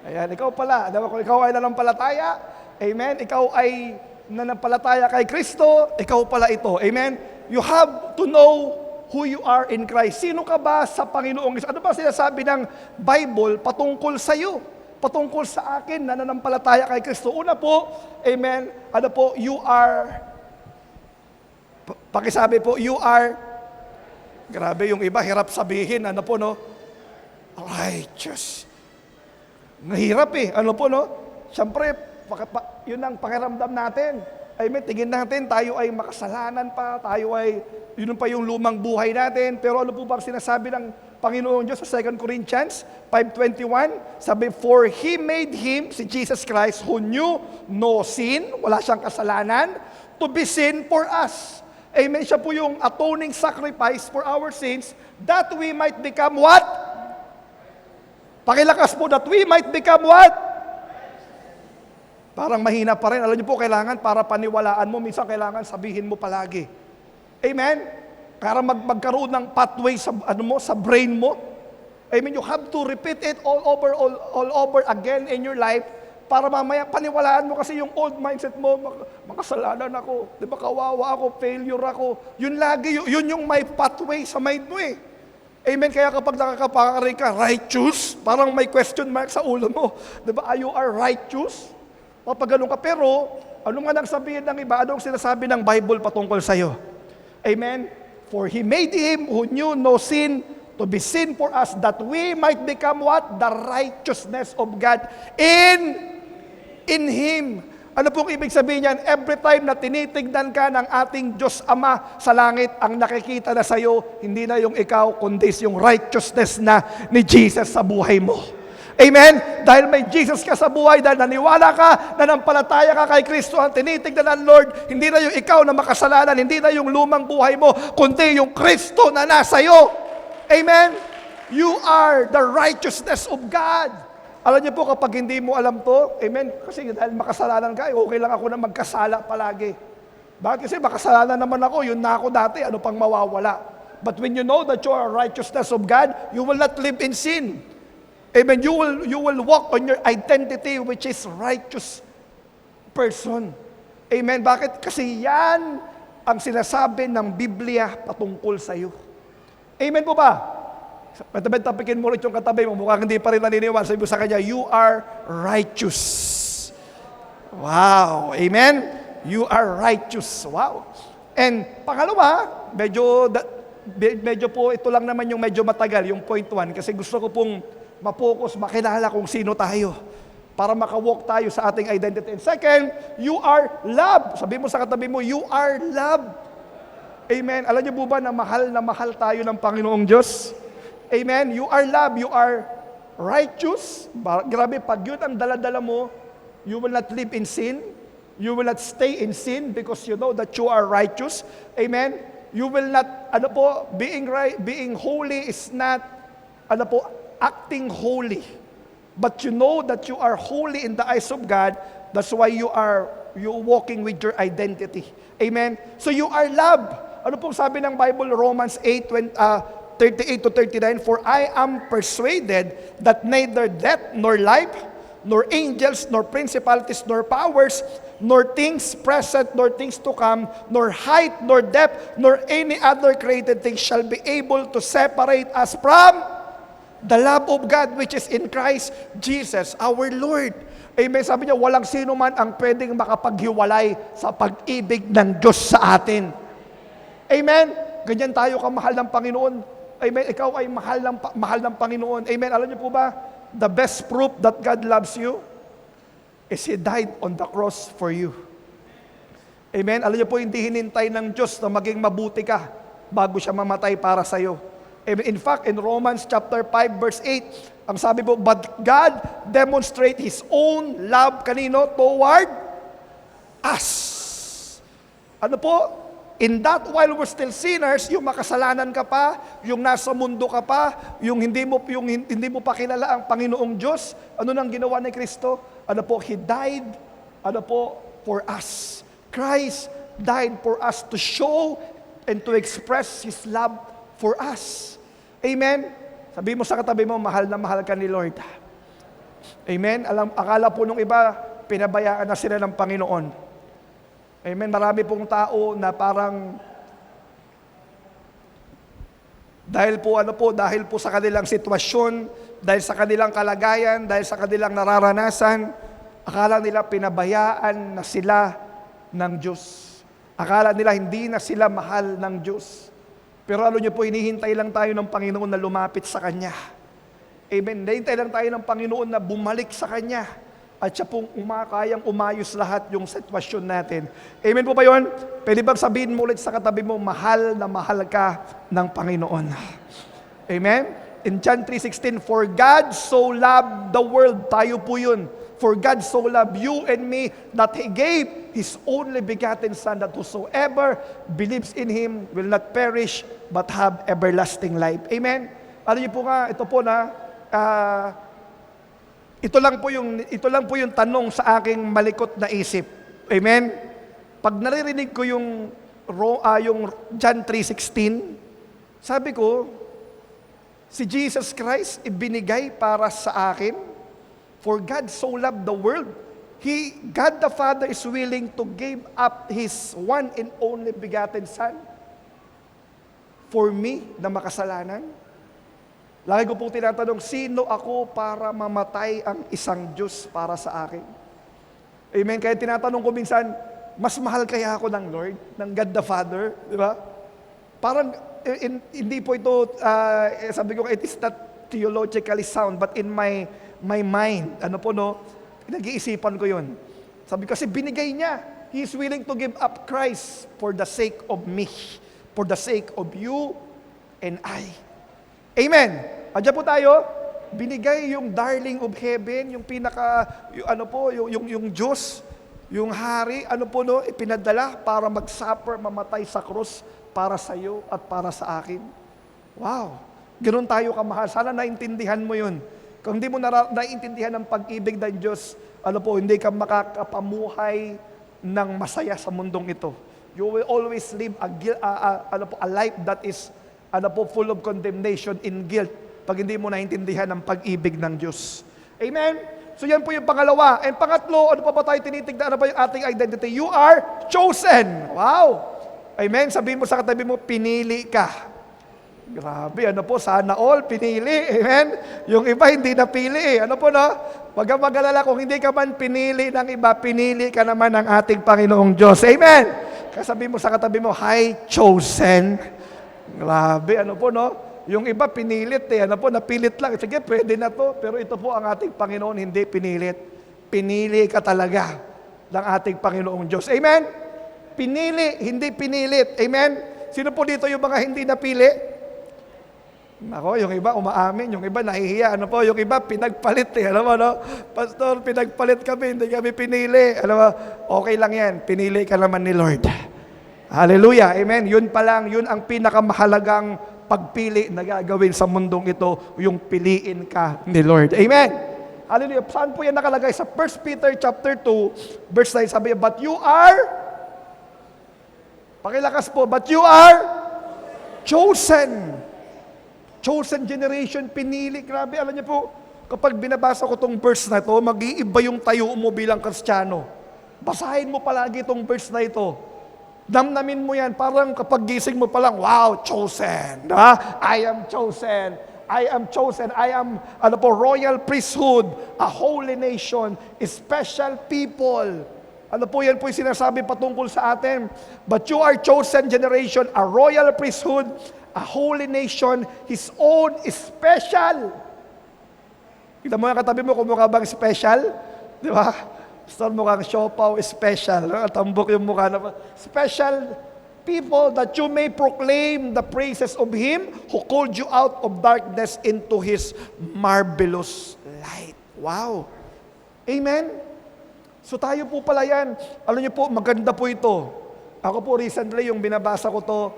Ayan, ikaw pala. Kung ikaw ay nanampalataya, amen, ikaw ay nanampalataya kay Kristo, ikaw pala ito. Amen? You have to know who you are in Christ. Sino ka ba sa Panginoong Diyos? Ano ba sinasabi ng Bible patungkol sa iyo? Patungkol sa akin na nanampalataya kay Kristo. Una po, amen, you are, pakisabi po, you are, grabe yung iba, hirap sabihin, righteous. Nahirap Siyempre, yun ang pakiramdam natin. Amen, tingin natin, tayo ay makasalanan pa, yun pa yung lumang buhay natin. Pero ano po ba sinasabi ng Panginoon Diyos sa 2 Corinthians 5:21? Sabi, for He made Him, si Jesus Christ, who knew no sin, wala siyang kasalanan, to be sin for us. Amen, siya po yung atoning sacrifice for our sins, that we might become what? Pakilakas po, that we might become what? Parang mahina pa rin. Alam niyo po, kailangan para paniwalaan mo, minsan kailangan sabihin mo palagi. Amen? Para magkaroon ng pathway sa, sa brain mo. Amen? You have to repeat it all over again in your life para mamaya paniwalaan mo kasi yung old mindset mo, makasalanan ako, di ba, kawawa ako, failure ako. Yun lagi, yun yung may pathway sa mind mo eh. Amen? Kaya kapag nakakapakarin ka, righteous, parang may question mark sa ulo mo. Diba? You are righteous? Kapag ganun ka, pero ano nga nang sabihin ng iba? Anong sinasabi ng Bible patungkol sa'yo? Amen? For He made Him who knew no sin to be sin for us, that we might become what? The righteousness of God in Him. Ano pong ibig sabihin yan? Every time na tinitignan ka ng ating Diyos Ama sa langit, ang nakikita na sa'yo, hindi na yung ikaw, kundi yung righteousness na ni Jesus sa buhay mo. Amen? Dahil may Jesus ka sa buhay, dahil naniwala ka, nanampalataya ka kay Kristo, ang tinitignan ng Lord, hindi na yung ikaw na makasalanan, hindi na yung lumang buhay mo, kundi yung Kristo na nasa iyo. Amen? You are the righteousness of God. Alam niyo po, kapag hindi mo alam to, amen, kasi dahil makasalanan ka, okay lang ako na magkasala palagi. Bakit? Kasi makasalanan naman ako, yun na ako dati, ano pang mawawala. But when you know that you are righteousness of God, you will not live in sin. Amen. You will walk on your identity, which is righteous person. Amen. Bakit? Kasi yan ang sinasabi ng Biblia patungkol sa iyo. Amen po ba? Tapikin mo rin yung katabi mo, mukhang hindi pa rin naniniwala. Sabi mo sa kanya, you are righteous. Wow. Amen. You are righteous. Wow. And pangalawa, medyo po ito lang naman yung medyo matagal, yung point 1, kasi gusto ko pong mapokus, makilala kung sino tayo para makawalk tayo sa ating identity. And second, you are loved. Sabi mo sa katabi mo, you are loved. Amen. Alam niyo po ba na mahal tayo ng Panginoong Diyos? Amen. You are loved. You are righteous. Grabe, pag yun ang dala-dala mo, you will not live in sin. You will not stay in sin because you know that you are righteous. Amen. You will not, being holy is not, acting holy. But you know that you are holy in the eyes of God. That's why you walking with your identity. Amen? So you are loved. Ano pong sabi ng Bible, Romans 8:38 to 39, for I am persuaded that neither death nor life, nor angels, nor principalities, nor powers, nor things present, nor things to come, nor height, nor depth, nor any other created thing shall be able to separate us from the love of God which is in Christ Jesus our Lord. Amen. Sabi niya, walang sino man ang pwedeng makapaghiwalay sa pag-ibig ng Diyos sa atin. Amen. Ganyan tayo kamahal ng Panginoon. Amen. Ikaw ay mahal ng Panginoon. Amen. Alam niyo po ba, the best proof that God loves you is He died on the cross for you. Amen. Alam niyo po, hindi hinintay ng Diyos na maging mabuti ka bago siya mamatay para sa iyo. In fact, in Romans chapter 5 verse 8, ang sabi po, but God demonstrate His own love kanino? Toward us. Ano po? In that while we're still sinners, yung makasalanan ka pa, yung nasa mundo ka pa, yung hindi mo pa kilala ang Panginoong Diyos, ano nang ginawa ni Kristo? Ano po? He died, for us. Christ died for us to show and to express His love for us. Amen? Sabi mo sa katabi mo, mahal na mahal ka ni Lord. Amen? Akala po nung iba, pinabayaan na sila ng Panginoon. Amen? Marami pong tao na parang, dahil po sa kanilang sitwasyon, dahil sa kanilang kalagayan, dahil sa kanilang nararanasan, akala nila pinabayaan na sila ng Diyos. Akala nila hindi na sila mahal ng Diyos. Pero alam niyo po, hinihintay lang tayo ng Panginoon na lumapit sa Kanya. Amen. Hinihintay lang tayo ng Panginoon na bumalik sa Kanya. At siya pong kayang umayos lahat yung sitwasyon natin. Amen po ba yun? Pwede bang sabihin mo ulit sa katabi mo, mahal na mahal ka ng Panginoon. Amen? In John 3:16, for God so loved the world, tayo po yun. For God so loved you and me that He gave His only begotten Son, that whosoever believes in Him will not perish but have everlasting life. Amen? Ano niyo po nga, ito po na, ito lang po yung tanong sa aking malikot na isip. Amen? Pag naririnig ko yung John 3:16, sabi ko, si Jesus Christ ibinigay para sa akin. For God so loved the world, God the Father is willing to give up His one and only begotten Son for me na makasalanan. Lagi ko pong tinatanong, sino ako para mamatay ang isang Diyos para sa akin? Amen? Kaya tinatanong ko minsan, mas mahal kaya ako ng Lord, ng God the Father? Di ba? Parang, hindi po ito, sabi ko, it is not theologically sound, but in my mind, pinag-iisipan ko yun. Sabi kasi binigay niya. He is willing to give up Christ for the sake of me, for the sake of you and I. Amen. Andiyan po tayo. Binigay yung darling of heaven, yung pinaka, yung Diyos, yung hari, ipinadala para mag-suffer, mamatay sa krus para sa iyo at para sa akin. Wow. Ganoon tayo kamahal. Sana naintindihan mo yun. Kung hindi mo naiintindihan ang pag-ibig ng Diyos, hindi ka makakapamuhay ng masaya sa mundong ito. You will always live a life that is full of condemnation in guilt pag hindi mo naintindihan ang pag-ibig ng Diyos. Amen? So yan po yung pangalawa. And pangatlo, ano pa ba tayo tinitignan? Ano ba yung ating identity? You are chosen. Wow! Amen? Sabihin mo sa katabi mo, pinili ka. Grabe, sana all pinili. Amen? Yung iba hindi napili. Wag kang mag-alala, kung hindi ka man pinili ng iba, pinili ka naman ng ating Panginoong Diyos. Amen? Kasabi mo sa katabi mo, hi, chosen. Grabe, Yung iba pinilit napilit lang. Sige, pwede na to. Pero ito po ang ating Panginoon, hindi pinilit. Pinili ka talaga ng ating Panginoong Diyos. Amen? Pinili, hindi pinilit. Amen? Sino po dito yung mga hindi napili? Yung iba umaamin, yung iba nahihiya. Yung iba pinagpalit. Pastor, pinagpalit kami, hindi kami pinili. Okay lang yan. Pinili ka naman ni Lord. Hallelujah. Amen? Yun pa lang, yun ang pinakamahalagang pagpili na gagawin sa mundong ito, yung piliin ka ni Lord. Amen? Hallelujah. Saan po yan nakalagay? Sa 1 Peter chapter 2, verse 9, sabi niya, but you are, pakilakas po, but you are chosen. Chosen generation, pinili. Grabe, alam niyo po, kapag binabasa ko tong verse na ito, mag-iiba yung tayo mo bilang Kristiyano. Basahin mo palagi itong verse na ito. Damnamin mo yan, parang kapag gising mo pa lang, wow, chosen. I am chosen. I am chosen. I am, royal priesthood, a holy nation, a special people. Yan po yung sinasabi patungkol sa atin. But you are chosen generation, a royal priesthood, a holy nation, His own special. Kita mo yung katabi mo, kung mukha bang special? Di ba? Pastor, mukhang siopaw, special. Tambok yung mukha na. Special people that you may proclaim the praises of Him who called you out of darkness into His marvelous light. Wow. Amen? So tayo po pala yan. Alam niyo po, maganda po ito. Ako po recently, yung binabasa ko to,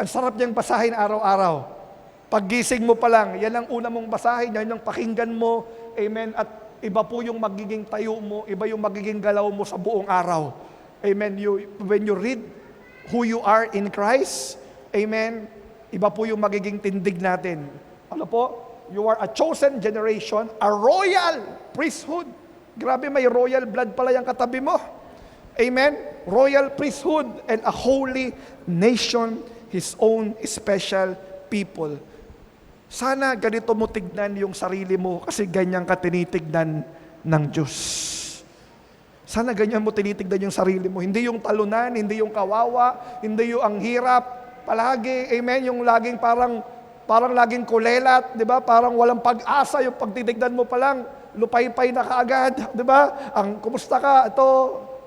ang sarap niyang basahin araw-araw. Paggising mo pa lang, yan ang una mong basahin, yan ang pakinggan mo. Amen? At iba po yung magiging tayo mo, iba yung magiging galaw mo sa buong araw. Amen. When you read who you are in Christ, amen, iba po yung magiging tindig natin. You are a chosen generation, a royal priesthood. Grabe, may royal blood pala yung katabi mo. Amen. Royal priesthood and a holy nation, His own special people. Sana ganito mo tignan yung sarili mo kasi ganyan ka tinitignan ng Diyos. Sana ganyan mo tinitignan yung sarili mo. Hindi yung talunan, hindi yung kawawa, hindi yung ang hirap. Palagi, amen, yung laging parang laging kulelat, di ba? Parang walang pag-asa yung pagtitignan mo pa lang. Lupay-pay na kaagad, di ba? Kumusta ka? Ito,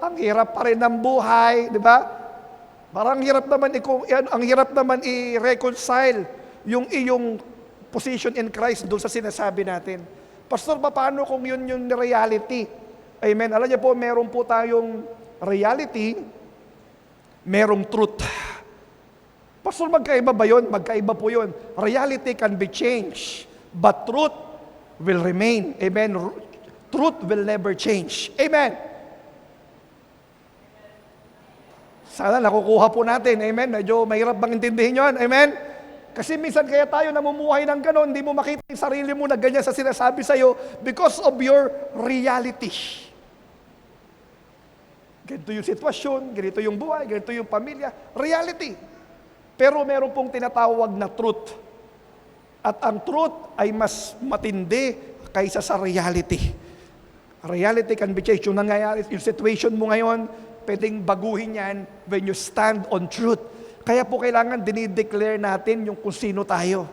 ang hirap pa rin ng buhay, di ba? Parang ang hirap naman i-reconcile yung iyong position in Christ doon sa sinasabi natin. Pastor, paano kung yun yung reality? Amen. Alam niyo po, meron po tayong reality, merong truth. Pastor, magkaiba ba yun? Magkaiba po yun. Reality can be changed, but truth will remain. Amen. Truth will never change. Amen. Sana nakukuha po natin. Amen. Medyo mahirap bang intindihin yun? Amen. Kasi minsan kaya tayo namumuhay ng gano'n, hindi mo makita yung sarili mo na ganyan sa sinasabi sa'yo because of your reality. Ganito yung sitwasyon, ganito yung buhay, ganito yung pamilya. Reality. Pero meron pong tinatawag na truth. At ang truth ay mas matindi kaysa sa reality. Reality can be changed. Yung nangyayari, yung situation mo ngayon, pwedeng baguhin yan when you stand on truth. Kaya po kailangan dinideclare natin yung kung sino tayo.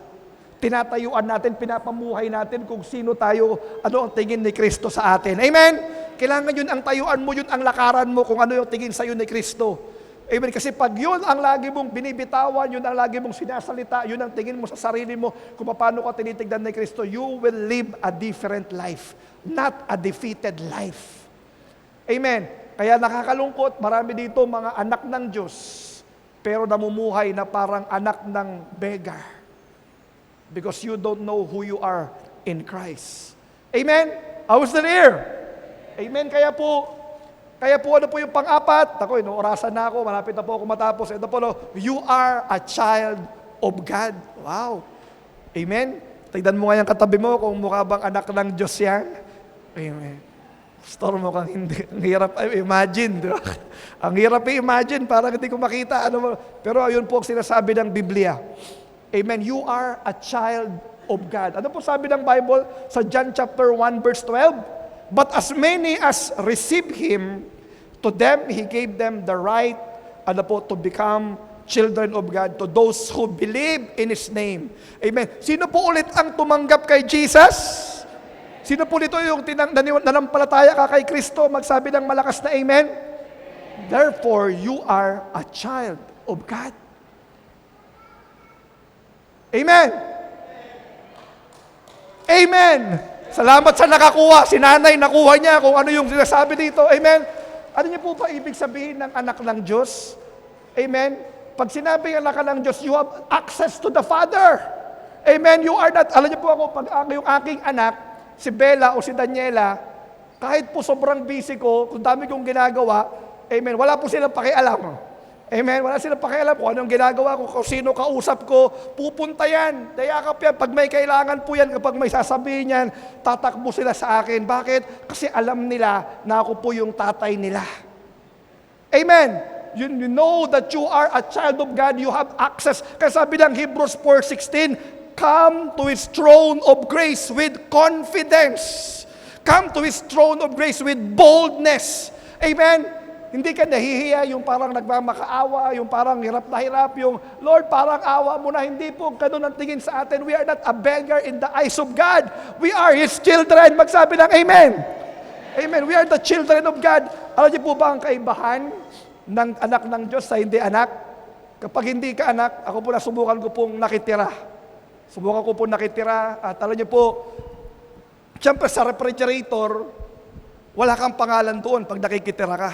Tinatayuan natin, pinapamuhay natin kung sino tayo, ano ang tingin ni Kristo sa atin. Amen? Kailangan yun ang tayuan mo, yun ang lakaran mo kung ano yung tingin sa'yo ni Kristo. Amen. Kasi pag yun ang lagi mong binibitawan, yun ang lagi mong sinasalita, yun ang tingin mo sa sarili mo, kung paano ka tinitignan ni Kristo, you will live a different life, not a defeated life. Amen. Kaya nakakalungkot, marami dito mga anak ng Diyos, pero namumuhay na parang anak ng beggar. Because you don't know who you are in Christ. Amen? How's the ear? Amen? Kaya po ano po yung pang-apat? Ako, orasan na ako, malapit na po ako matapos. Ito po, you are a child of God. Wow. Amen? Tignan mo nga yung katabi mo kung mukha bang anak ng Diyos yan. Amen. Pastor mo kang hindi. Ang hirap imagine. Di ba? Ang hirap i-imagine, parang hindi ko makita. Pero ayun po ang sinasabi ng Biblia. Amen. You are a child of God. Ano po sabi ng Bible sa John chapter 1 verse 12? But as many as receive Him, to them He gave them the right, to become children of God, to those who believe in His name. Amen. Sino po ulit ang tumanggap kay Jesus? Sino po nito yung nanampalataya ka kay Kristo? Magsabi ng malakas na amen. Therefore, you are a child of God. Amen. Amen. Salamat sa nakakuha. Si nanay, nakuha niya kung ano yung sinasabi dito. Amen. Ano niyo po ba ibig sabihin ng anak ng Diyos? Amen. Pag sinabing anak ng Diyos, you have access to the Father. Amen. You are not, alam niyo po ako, pag yung aking anak, si Bella o si Daniela, kahit po sobrang busy ko, kung dami kong ginagawa, amen, wala po silang pakialam. Amen. Wala silang pakialam kung anong ginagawa ko, kung sino kausap ko, pupunta yan, dayakap yan. Pag may kailangan po yan, kapag may sasabihin yan, tatakbo sila sa akin. Bakit? Kasi alam nila na ako po yung tatay nila. Amen. You know that you are a child of God, you have access. Kaya sabi ng Hebrews 4:16, come to His throne of grace with confidence. Come to His throne of grace with boldness. Amen. Hindi ka nahihiya, yung parang nagmamakaawa, yung parang hirap na hirap, yung, Lord, parang awa mo na, hindi po ganun ang tingin sa atin. We are not a beggar in the eyes of God. We are His children. Magsabi ng amen. Amen. We are the children of God. Alam niyo po ba ang kaibahan ng anak ng Diyos sa hindi anak? Kapag hindi ka anak, ako po nasubukan ko pong nakitira. Subukan ko pong nakitira. At alam niyo po, siyempre sa refrigerator, wala kang pangalan doon pag nakikitira ka.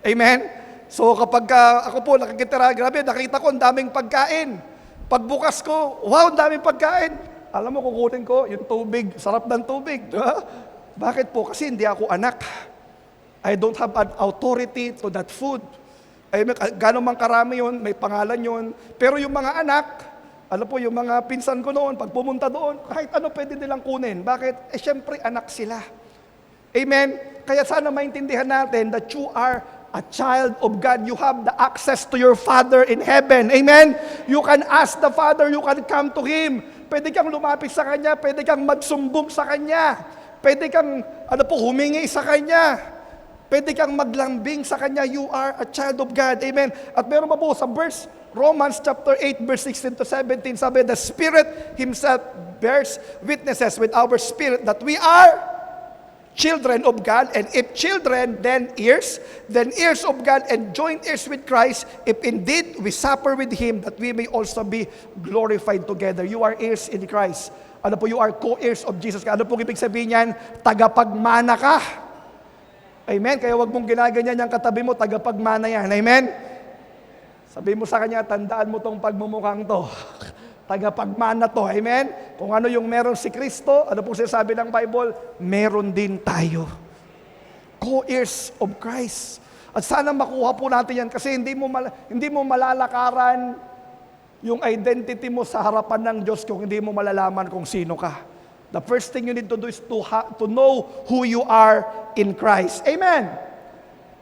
Amen? So kapag ako po nakikitira, grabe, nakita ko ang daming pagkain. Pagbukas ko, wow, ang daming pagkain. Alam mo, kukunin ko yung tubig, sarap ng tubig. Diba? Bakit po? Kasi hindi ako anak. I don't have an authority to that food. Amen? Gano'n mang karami yun, may pangalan yun. Pero yung mga anak, alam po, yung mga pinsan ko noon, pag pumunta doon, kahit ano pwede nilang kunin. Bakit? Siyempre, anak sila. Amen? Kaya sana maintindihan natin that you are a child of God. You have the access to your Father in heaven. Amen? You can ask the Father, you can come to Him. Pwede kang lumapit sa Kanya, pwede kang magsumbong sa Kanya, pwede kang, humingi sa Kanya, pwede kang maglambing sa Kanya. You are a child of God. Amen? At meron pa po sa verse, Romans chapter 8, verse 16 to 17, sabi, the Spirit Himself bears witnesses with our spirit that we are children of God, and if children, then heirs of God, and joint heirs with Christ, if indeed we suffer with Him, that we may also be glorified together. You are heirs in Christ. Ano po, you are co-heirs of Jesus. Ano po ibig sabihin niyan? Tagapagmana ka. Amen? Kaya wag mong ginaganyan yung katabi mo, tagapagmana yan. Amen? Sabi mo sa kanya, tandaan mo tong pagmumukhang to. Tagapagmana to. Amen? Kung ano yung meron si Kristo, ano po sinasabi ng Bible, meron din tayo. Co-heirs of Christ. At sana makuha po natin yan kasi hindi mo malalakaran yung identity mo sa harapan ng Diyos kung hindi mo malalaman kung sino ka. The first thing you need to do is to know who you are in Christ. Amen?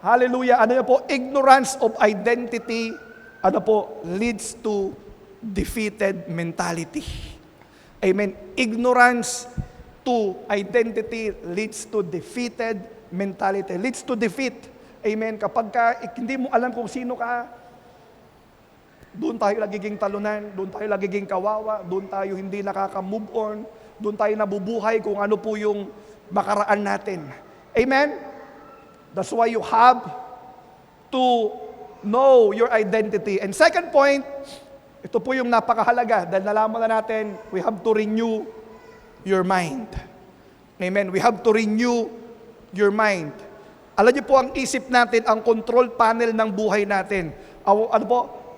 Hallelujah. Ano yun po? Ignorance of identity, leads to defeated mentality. Amen. Ignorance to identity leads to defeated mentality. Leads to defeat. Amen. Kapag hindi mo alam kung sino ka, doon tayo lagiging talunan, doon tayo lagiging kawawa, doon tayo hindi nakaka-move on, doon tayo nabubuhay kung ano po yung makaraan natin. Amen? That's why you have to know your identity. And second point, ito po yung napakahalaga dahil nalaman na natin, we have to renew your mind. Amen? We have to renew your mind. Alam niyo po, ang isip natin, ang control panel ng buhay natin.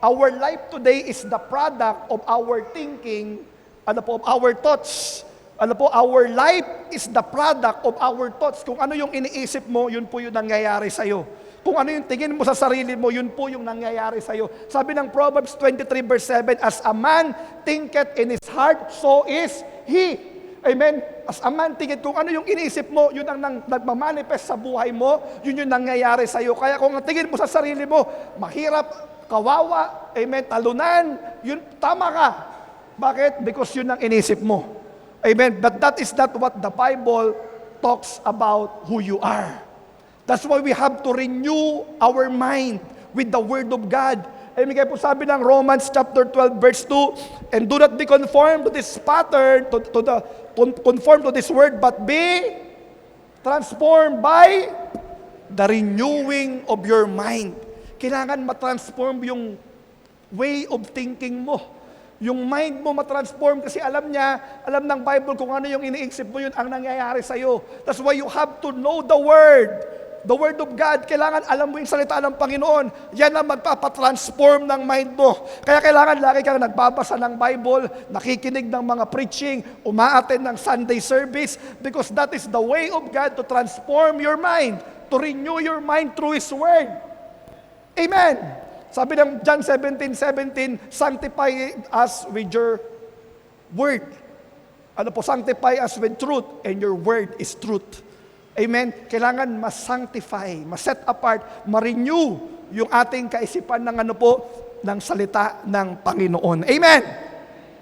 Our life today is the product of our thinking, of our thoughts. Our life is the product of our thoughts. Kung ano yung iniisip mo, yun po yung nangyayari sa'yo. Kung ano yung tingin mo sa sarili mo, yun po yung nangyayari sa'yo. Sabi ng Proverbs 23 verse 7, as a man thinketh in his heart, so is he. Amen? As a man thinketh, kung ano yung iniisip mo, yun ang nagmamanifest sa buhay mo, yun yung nangyayari sa'yo. Kaya kung ang tingin mo sa sarili mo, mahirap, kawawa, amen, talunan, yun, tama ka. Bakit? Because yun ang iniisip mo. Amen. But that is not what the Bible talks about who you are. That's why we have to renew our mind with the Word of God. Amen. Kaya po sabi ng Romans chapter 12 verse 2, and do not be conformed to this pattern, conform to this word, but be transformed by the renewing of your mind. Kailangan matransform yung way of thinking mo. Yung mind mo matransform kasi alam ng Bible kung ano yung iniisip mo, yun ang nangyayari sa'yo. That's why you have to know the Word of God. Kailangan alam mo yung salita ng Panginoon. Yan ang magpapatransform ng mind mo. Kaya kailangan lagi kang nagbabasa ng Bible, nakikinig ng mga preaching, umaattend ng Sunday service, because that is the way of God to transform your mind, to renew your mind through His Word. Amen! Sabi ng John 17:17, sanctify us with your word. Sanctify us with truth, and your word is truth. Amen? Kailangan ma-sanctify, ma-set apart, ma-renew yung ating kaisipan ng salita ng Panginoon. Amen?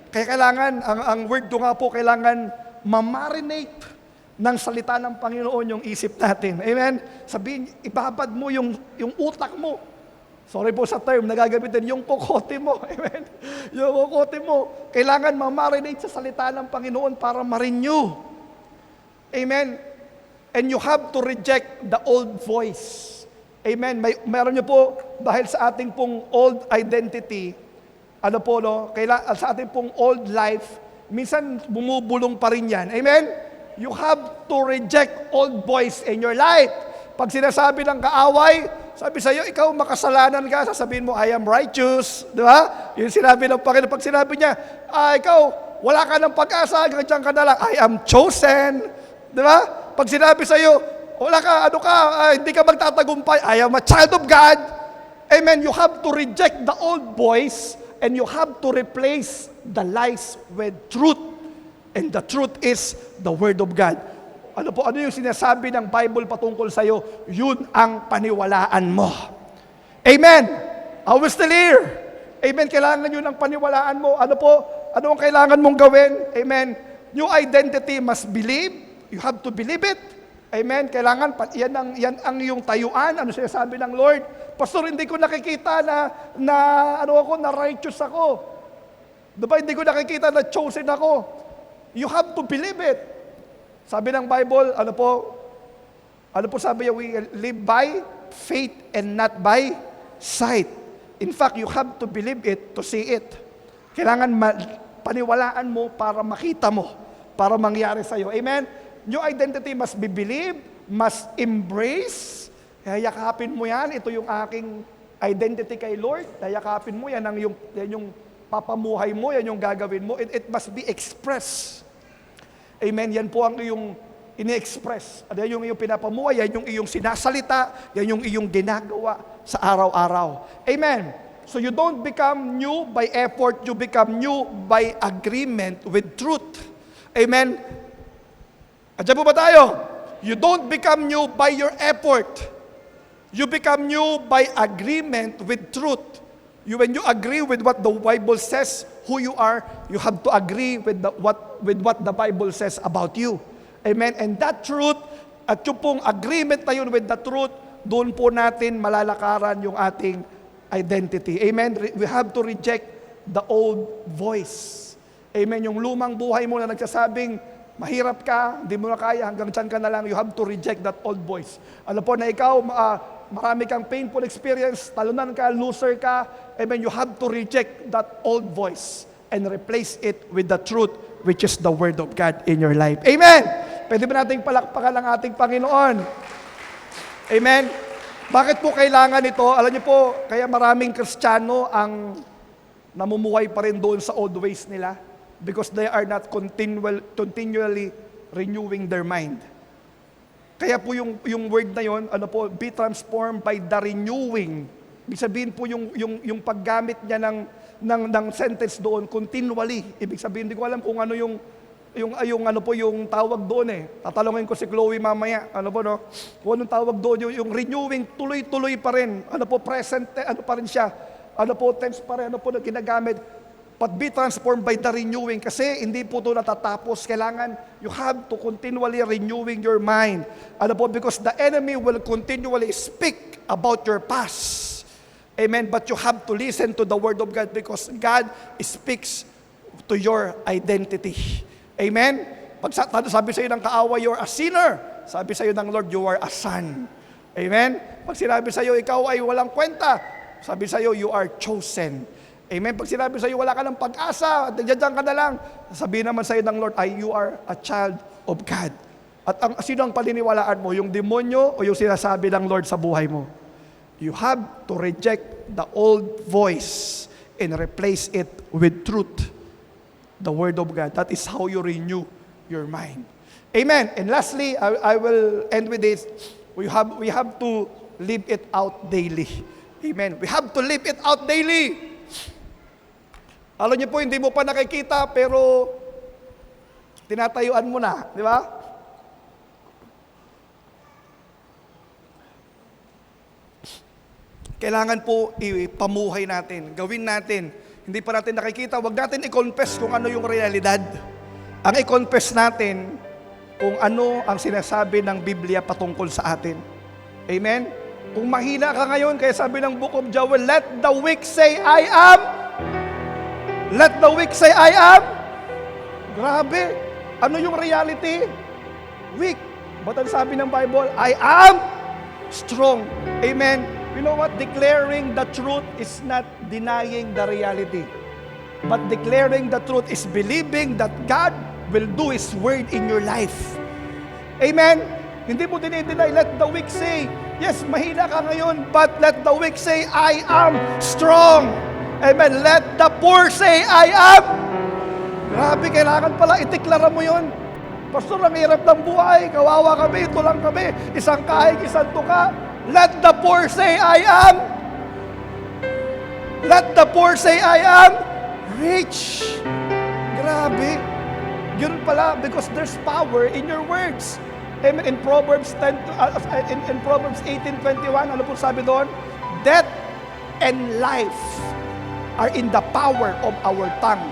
Kaya kailangan, ang word ko nga po, kailangan ma-marinate ng salita ng Panginoon yung isip natin. Amen? Sabihin, ibabad mo yung utak mo. Sorry po sa term na gagamitin, yung kokote mo. Amen? Yung kokote mo. Kailangan ma-marinate sa salita ng Panginoon para ma-renew. Amen? And you have to reject the old voice. Amen? Meron niyo po, dahil sa ating pong old identity, sa ating pong old life, minsan bumubulong pa rin yan. Amen? You have to reject old voice in your life. Pag sinasabi ng kaaway, sabi sa'yo, ikaw makasalanan ka, sasabihin mo, I am righteous. Di ba? Yung sinabi ng Panginoon. Pag sinabi niya, ikaw, wala ka ng pag-asa, ganyan ka na lang, I am chosen. Di ba? Pag sinabi sa'yo, wala ka, hindi ka magtatagumpay, I am a child of God. Amen. You have to reject the old voice and you have to replace the lies with truth. And the truth is the Word of God. Ano yung sinasabi ng Bible patungkol sa'yo? Yun ang paniwalaan mo. Amen. Are we still here? Amen. Kailangan yun ang paniwalaan mo. Ano ang kailangan mong gawin? Amen. New identity must believe. You have to believe it. Amen. Kailangan, yan ang iyong tayuan. Ano sinasabi ng Lord? Pastor, hindi ko nakikita na righteous ako. Diba, hindi ko nakikita na chosen ako. You have to believe it. Sabi ng Bible, ano po sabi niya, we live by faith and not by sight. In fact, you have to believe it to see it. Kailangan paniwalaan mo para makita mo, para mangyari sa'yo. Amen? New identity must be believed, must embrace. Yakapin mo yan. Ito yung aking identity kay Lord. Yakapin mo yan. Yan yung papamuhay mo, yan yung gagawin mo. It must be expressed. Amen. Yan po ang iyong ini-express. Yan yung iyong pinapamuhay, yan yung iyong sinasalita, yan yung iyong ginagawa sa araw-araw. Amen. So you don't become new by effort, you become new by agreement with truth. Amen. Andiyan po ba tayo? You don't become new by your effort. You become new by agreement with truth. When you agree with what the Bible says, who you are, you have to agree with what the Bible says about you. Amen? And that truth, at yung pong agreement na yun with the truth, doon po natin malalakaran yung ating identity. Amen? We have to reject the old voice. Amen? Yung lumang buhay mo na nagsasabing, mahirap ka, hindi mo na kaya, hanggang dyan ka na lang, you have to reject that old voice. Alam po na ikaw, marami kang painful experience, talunan ka, loser ka, amen, you have to reject that old voice and replace it with the truth, which is the Word of God in your life. Amen! Pwede ba nating palakpakan ang ating Panginoon? Amen? Bakit po kailangan ito? Alam niyo po, kaya maraming Kristiyano ang namumuhay pa rin doon sa old ways nila because they are not continually renewing their mind. Kaya po yung word na yon, ano po, be transformed by the renewing. Ibig sabihin po yung paggamit niya ng sentence doon continually. Ibig sabihin, hindi ko alam kung ano yung tawag doon eh. Tatalungin ko si Chloe mamaya. Ano po, no? Kung anong tawag doon, yung renewing, tuloy-tuloy pa rin. Ano po, present, ano pa rin siya. Ano po, tense pa rin, ano po na ginagamit. But be transformed by the renewing. Kasi hindi po ito natatapos. Kailangan, you have to continually renewing your mind. Ano po, because the enemy will continually speak about your past. Amen? But you have to listen to the Word of God because God speaks to your identity. Amen? Pag sabi sa iyo ng kaaway, you're a sinner. Sabi sa iyo ng Lord, you are a son. Amen? Pag sinabi sa iyo, ikaw ay walang kwenta. Sabi sa iyo, you are chosen. Amen? Pag sinabi sa iyo, wala ka ng pag-asa, diyan ka na lang. Sabi naman sa iyo ng Lord, you are a child of God. At sino ang paniniwalaan mo? Yung demonyo o yung sinasabi ng Lord sa buhay mo? You have to reject the old voice and replace it with truth. The Word of God. That is how you renew your mind. Amen. And lastly, I will end with this. We have to live it out daily. Amen. We have to live it out daily. Alam niyo po, hindi mo pa nakikita, pero tinatayuan mo na. Di ba? Kailangan po ipamuhay natin, gawin natin. Hindi pa natin nakikita, wag natin i-confess kung ano yung realidad. Ang i-confess natin kung ano ang sinasabi ng Biblia patungkol sa atin. Amen? Kung mahina ka ngayon, kaya sabi ng Book of Joel, let the weak say, I am. Let the weak say, I am. Grabe. Ano yung reality? Weak. But ang sabi ng Bible, I am strong. Amen? You know what? Declaring the truth is not denying the reality. But declaring the truth is believing that God will do His word in your life. Amen? Hindi mo dinideny, let the weak say, yes, mahina ka ngayon, but let the weak say, I am strong. Amen? Let the poor say, I am. Grabe, kailangan pala itiklara mo yun. Pastor, ang hirap ng buhay, kawawa kami, ito lang kami, isang kahig, isang tuka. Let the poor say, I am. Let the poor say, I am rich. Grabe. Yun pala, because there's power in your words. Amen. In Proverbs 18:21, ano po sabi doon? Death and life are in the power of our tongue.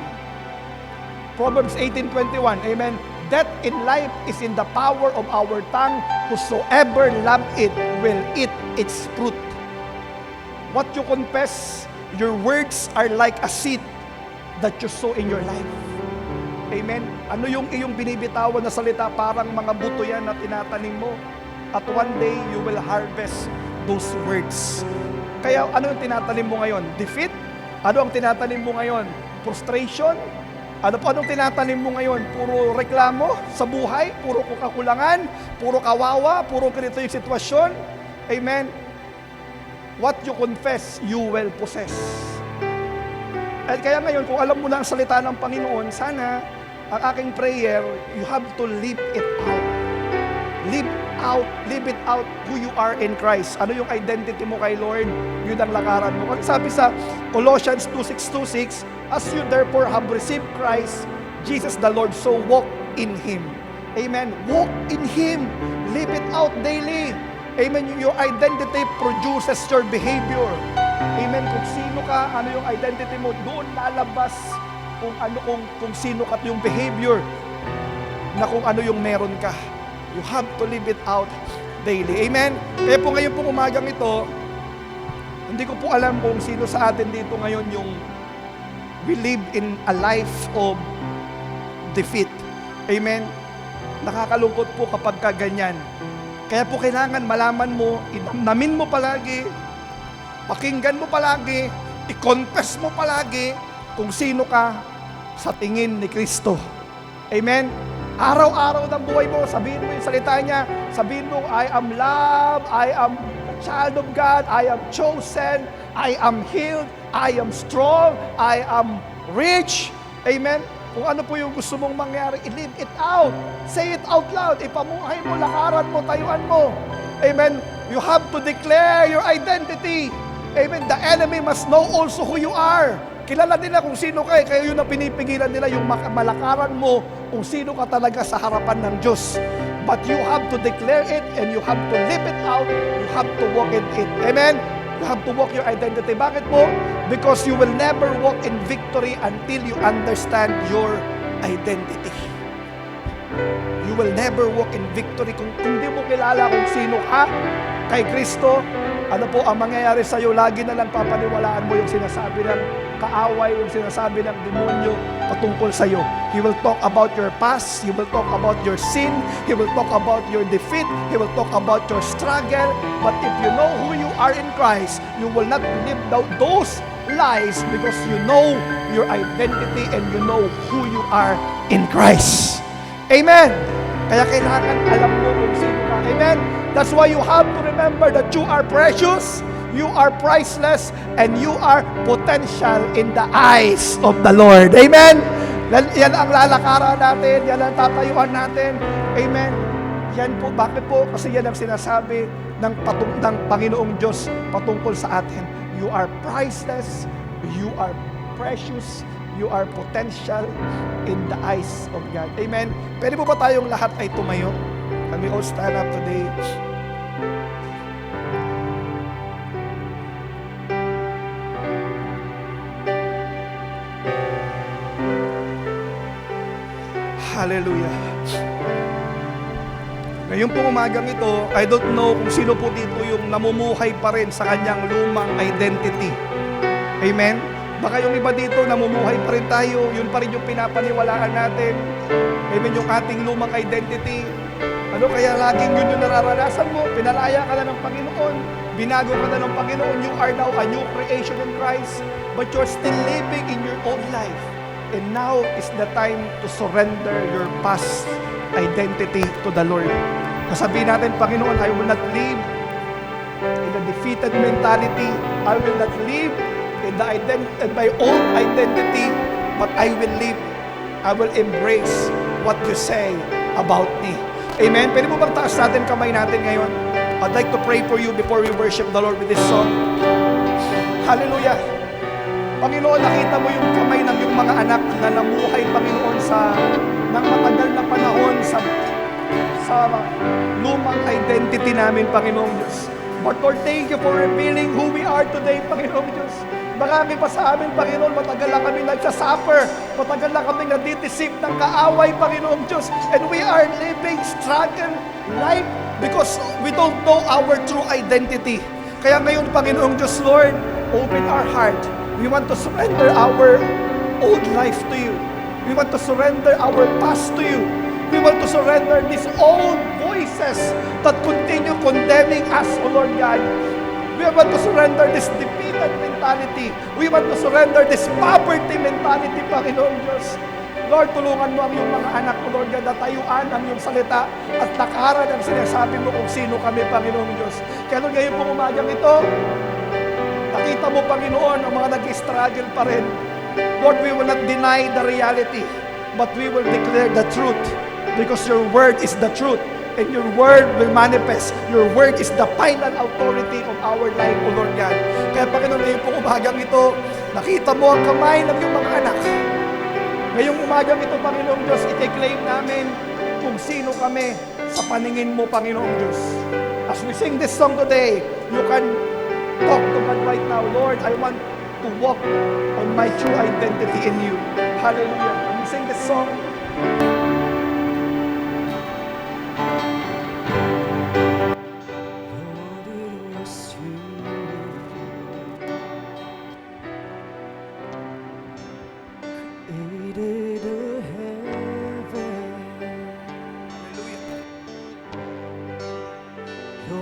Proverbs 18:21, amen. Death and life is in the power of our tongue. Whosoever love it will eat its fruit. What you confess, your words are like a seed that you sow in your life. Amen? Ano yung iyong binibitawan na salita? Parang mga buto yan na tinatanim mo. At one day, you will harvest those words. Kaya ano yung tinatanim mo ngayon? Defeat? Ano ang tinatanim mo ngayon? Frustration? Anong tinatanim mo ngayon? Puro reklamo sa buhay? Puro kakulangan? Puro kawawa? Puro ganito yung sitwasyon? Amen? What you confess, you will possess. At kaya ngayon, kung alam mo na ang salita ng Panginoon, sana ang aking prayer, you have to live it out. Live it out who you are in Christ. Ano yung identity mo kay Lord? Yun ang lakaran mo. Kasi sabi sa Colossians 2:6, as you therefore have received Christ, Jesus the Lord, so walk in Him. Amen. Walk in Him. Live it out daily. Amen. Your identity produces your behavior. Amen. Kung sino ka, ano yung identity mo, doon lalabas kung sino ka, yung behavior na kung ano yung meron ka. You have to live it out daily. Amen? Kaya po ngayon po umagang ito, hindi ko po alam kung sino sa atin dito ngayon yung we live in a life of defeat. Amen? Nakakalungkot po kapag ganyan. Kaya po kailangan malaman mo, idamdamin mo palagi, pakinggan mo palagi, i-confess mo palagi kung sino ka sa tingin ni Kristo. Amen? Araw-araw ng buhay mo, sabihin mo yung salita niya, sabihin mo, I am loved, I am a child of God, I am chosen, I am healed, I am strong, I am rich. Amen? Kung ano po yung gusto mong mangyari, i-live it out. Say it out loud. Ipamuhay mo, lakaran mo, tayuan mo. Amen? You have to declare your identity. Amen? The enemy must know also who you are. Kilala nila kung sino ka, kaya yun ang pinipigilan nila, yung malakaran mo kung sino ka talaga sa harapan ng Diyos. But you have to declare it and you have to live it out. You have to walk in it. Amen? You have to walk your identity. Bakit po? Because you will never walk in victory until you understand your identity. You will never walk in victory kung hindi mo kilala kung sino ka kay Kristo. Ano po ang mangyayari sa iyo? Lagi na lang papaniwalaan mo yung sinasabi ng kaaway, yung sinasabi ng demonyo patungkol sa iyo. He will talk about your past, he will talk about your sin, he will talk about your defeat, he will talk about your struggle. But if you know who you are in Christ, you will not believe those lies because you know your identity and you know who you are in Christ. Amen. Kaya kailangan alam mo kung sino ka. Amen. That's why you have to remember that you are precious, you are priceless, and you are potential in the eyes of the Lord. Amen. Yan ang lalakaran natin, yan ang tatayuan natin. Amen. Yan po, bakit po? Kasi yan ang sinasabi ng Panginoong Diyos patungkol sa atin. You are priceless, you are precious, you are potential in the eyes of God. Amen. Pwede po ba tayong lahat ay tumayo? Can we all stand up today? Hallelujah. Ngayon po umagang ito, I don't know kung sino po dito yung namumuhay pa rin sa kanyang lumang identity. Amen? Baka yung iba dito, namumuhay pa rin tayo, yun pa rin yung pinapaniwalaan natin. Amen, yung ating lumang identity. Ano kaya laging yun yung nararanasan mo? Pinalaya ka na ng Panginoon, binago ka na ng Panginoon, you are now a new creation in Christ, but you're still living in your old life. And now is the time to surrender your past identity to the Lord. Sasabihin natin, Panginoon, I will not live in a defeated mentality. I will not live in my old identity, but I will embrace what you say about me. Amen? Pwede mo bang taas natin kamay natin ngayon? I'd like to pray for you before we worship the Lord with this song. Hallelujah! Panginoon, nakita mo yung kamay ng iyong mga anak na namuhay, Panginoon, ng matagal na panahon sa lumang identity namin, Panginoong Diyos. But Lord, thank you for revealing who we are today, Panginoong Diyos. Marami pa sa amin, Panginoon, matagal na kami nagsasuffer, matagal na kami nadideceive ng kaaway, Panginoong Diyos. And we are living struggle life because we don't know our true identity. Kaya ngayon, Panginoong Diyos, Lord, open our heart. We want to surrender our old life to you. We want to surrender our past to you. We want to surrender these old voices that continue condemning us, O Lord God. We want to surrender this defeated mentality. We want to surrender this poverty mentality, Panginoong Diyos. Lord, tulungan mo ang iyong mga anak, O Lord God, na tayuan ang iyong salita at lakaran ang sinasabi mo kung sino kami, Panginoong Diyos. Kaya Lord, ngayon pong umagang ito, nakita mo, Panginoon, ang mga nag-struggle pa rin. Lord, we will not deny the reality, but we will declare the truth because your word is the truth and your word will manifest. Your word is the final authority of our life, O Lord God. Kaya, Panginoon, ngayon pong umagang ito, nakita mo ang kamay ng iyong mga anak. Ngayong umagang ito, Panginoong Diyos, i-claim namin kung sino kami sa paningin mo, Panginoong Diyos. As we sing this song today, you can talk to God right now. Lord, I want to walk on my true identity in you. Hallelujah. When we sing this song,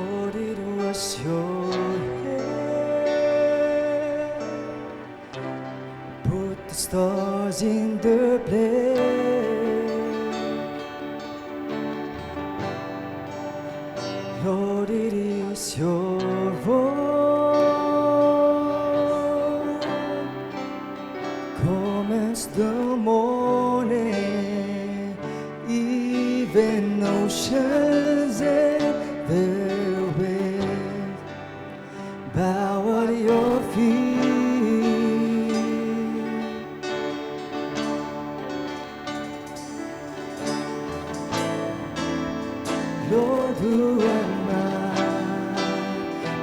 Lord, it was your hand put the stars in their place. Lord, it is your voice commands the morning, even oceans and their waves bow at your feet. Lord, who am I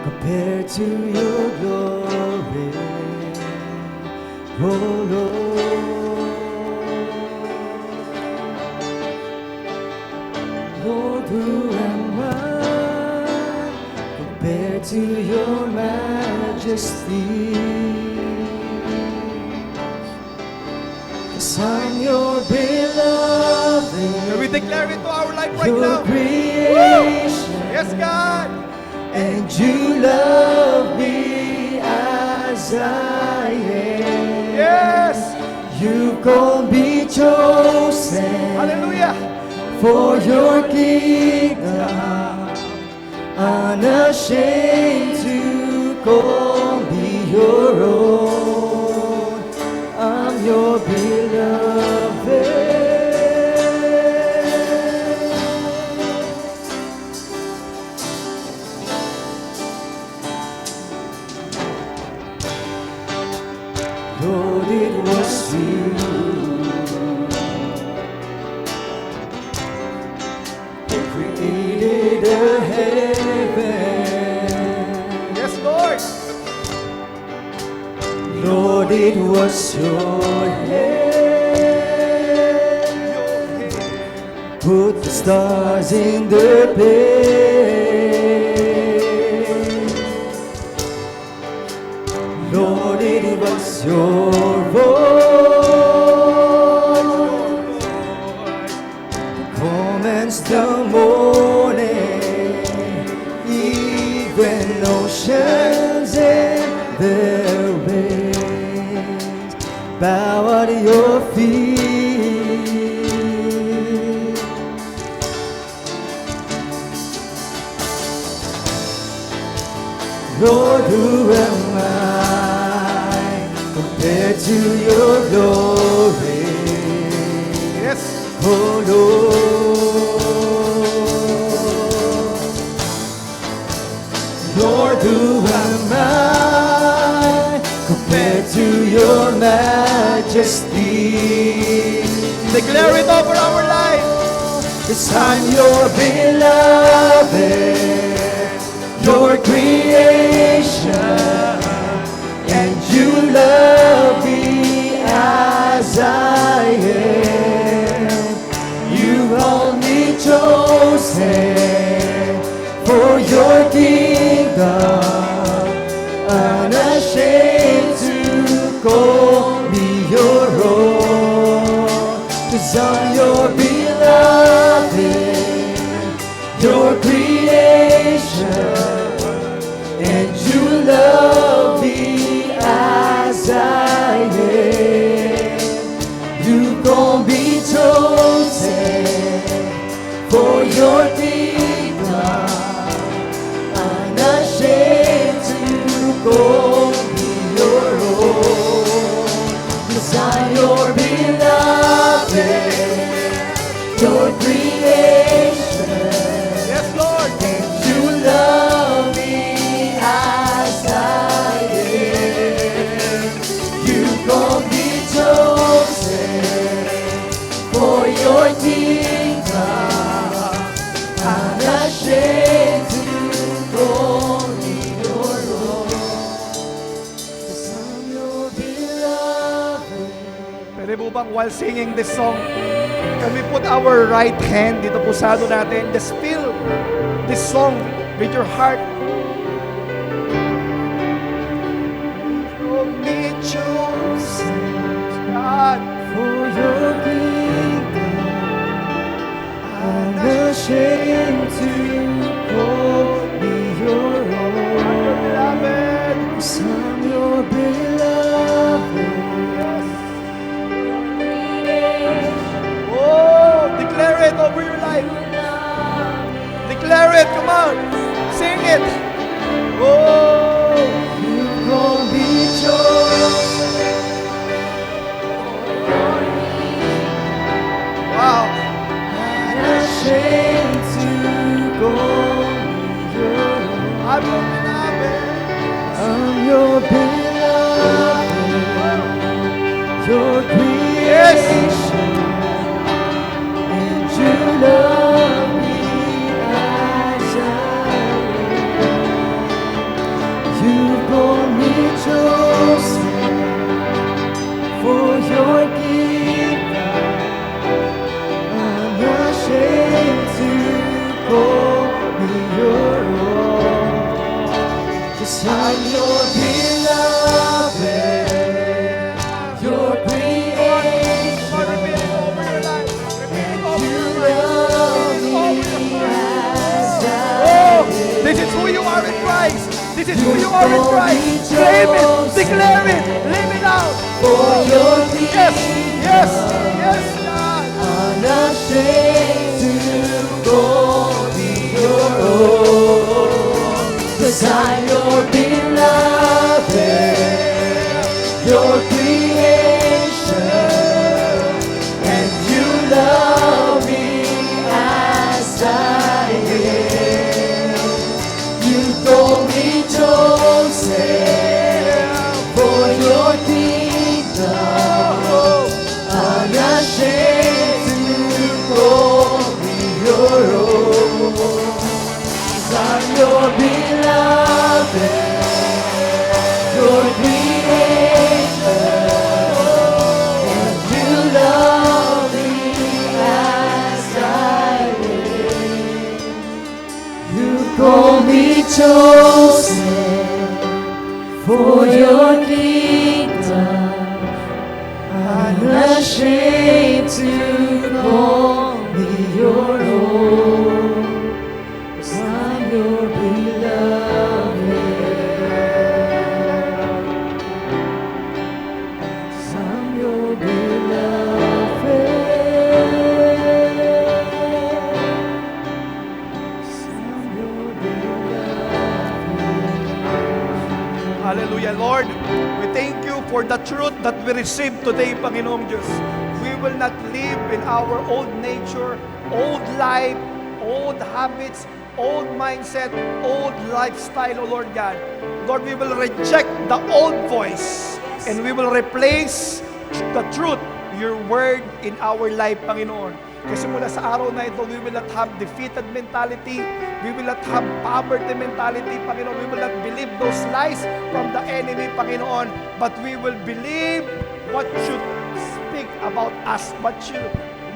compared to your glory? Oh Lord, Lord, who am I compared to your majesty? 'Cause I'm your beloved, We declare it to our life right your now. creation, Yes, God. and you love me as I am. Yes. You called me chosen Hallelujah. for your kingdom, unashamed to call me your own. I'm your beloved. Lord, it was you who created the heaven. Yes, Lord. Lord, it was your hand put the stars in their place. Lord, it was your voice commands the morning, even oceans and their waves bow at your feet. Lord, who am I compared to your glory? Yes. Oh Lord, Lord, who am I compared to your majesty? Declare it over our life. 'Cause I'm your beloved, your creation, and you love me as I am. You only chosen for your kingdom, unashamed to call me your own. 'Cause I'm your beloved, your creation, and you love me as I am. You gon' be chosen for your kingdom, unashamed to call me your own. 'Cause I'm your beloved, your creation, Yes, Lord. and you love me as I am. You gon' be chosen for your kingdom, unashamed to call me your own. 'Cause I'm your beloved. Pwede po bang while singing this song, can we put our right hand dito po sa ano natin? Just feel this song with your heart. Only chosen, God. For your kingdom, unashamed to call me I'm your beloved. I'm your beloved, your Yes. creation, and you love me as I am. You bore me chosen for your kingdom. I'm ashamed to call me your own. 'Cause I'm your beloved, your creation. Lord, reveal it over your life. Reveal it over You your life. love me as I Oh, this is who you are in Christ. This is who you are in Christ. Claim it, declare it, live it out. for your Yes, yes, yes, God. unashamed to call me your own. 'Cause I'm your beloved, your creation, and you love me as I am. You call me chosen for your kingdom, unashamed to call me your own. 'Cause I'm your beloved, your creation, and you love me as I am. You call me chosen for your kingdom, unashamed to call me your own. 'Cause I'm your beloved. 'Cause I'm your beloved. 'Cause I'm your beloved. Hallelujah, Lord. We thank you for the truth that we received today, Panginoong Diyos. We will not live in our old nature, old life, old habits, old mindset, old lifestyle, O Lord God. Lord, we will reject the old voice and we will replace the truth, your word in our life, Panginoon. Kasi mula sa araw na ito, we will not have defeated mentality. We will not have poverty mentality, Panginoon. We will not believe those lies from the enemy, Panginoon. But we will believe what you speak about us, what you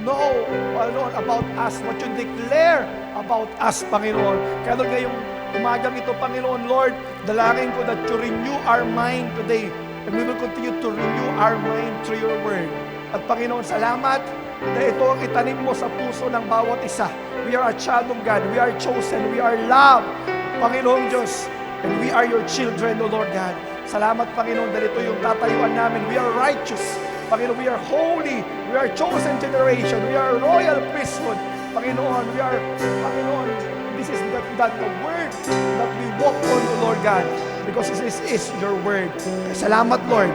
know, Lord, about us, what you declare about us, Panginoon. Kaya Lord, ngayong umagang ito, Panginoon, Lord, dalangin ko that you renew our mind today. And we will continue to renew our mind through your word. At Panginoon, salamat na ito ang itanim mo sa puso ng bawat isa. We are a child of God. We are chosen. We are loved, Panginoong Diyos. And we are your children, O Lord God. Salamat, Panginoon, dahil ito yung tatayuan namin. We are righteous. Panginoon, we are holy. We are chosen generation. We are royal priesthood. Panginoon, we are, Panginoon, this is the word that we walk on, O Lord God. Because this is your word. Salamat, Lord,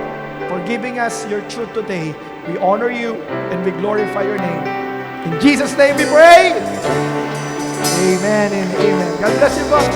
for giving us your truth today. We honor you and we glorify your name. In Jesus' name we pray. Amen and amen. God bless you, God.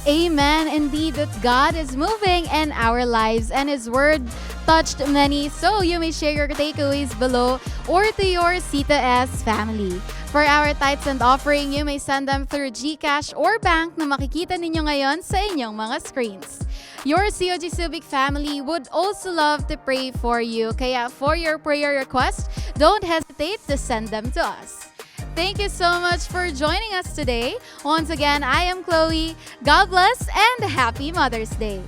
Amen. Indeed, that God is moving in our lives and His word touched many. So you may share your takeaways below or to your C2S family. For our tithes and offering, you may send them through GCash or bank na makikita ninyo ngayon sa inyong mga screens. Your COG Subic family would also love to pray for you. Kaya for your prayer request, don't hesitate to send them to us. Thank you so much for joining us today. Once again, I am Chloe. God bless and happy Mother's Day.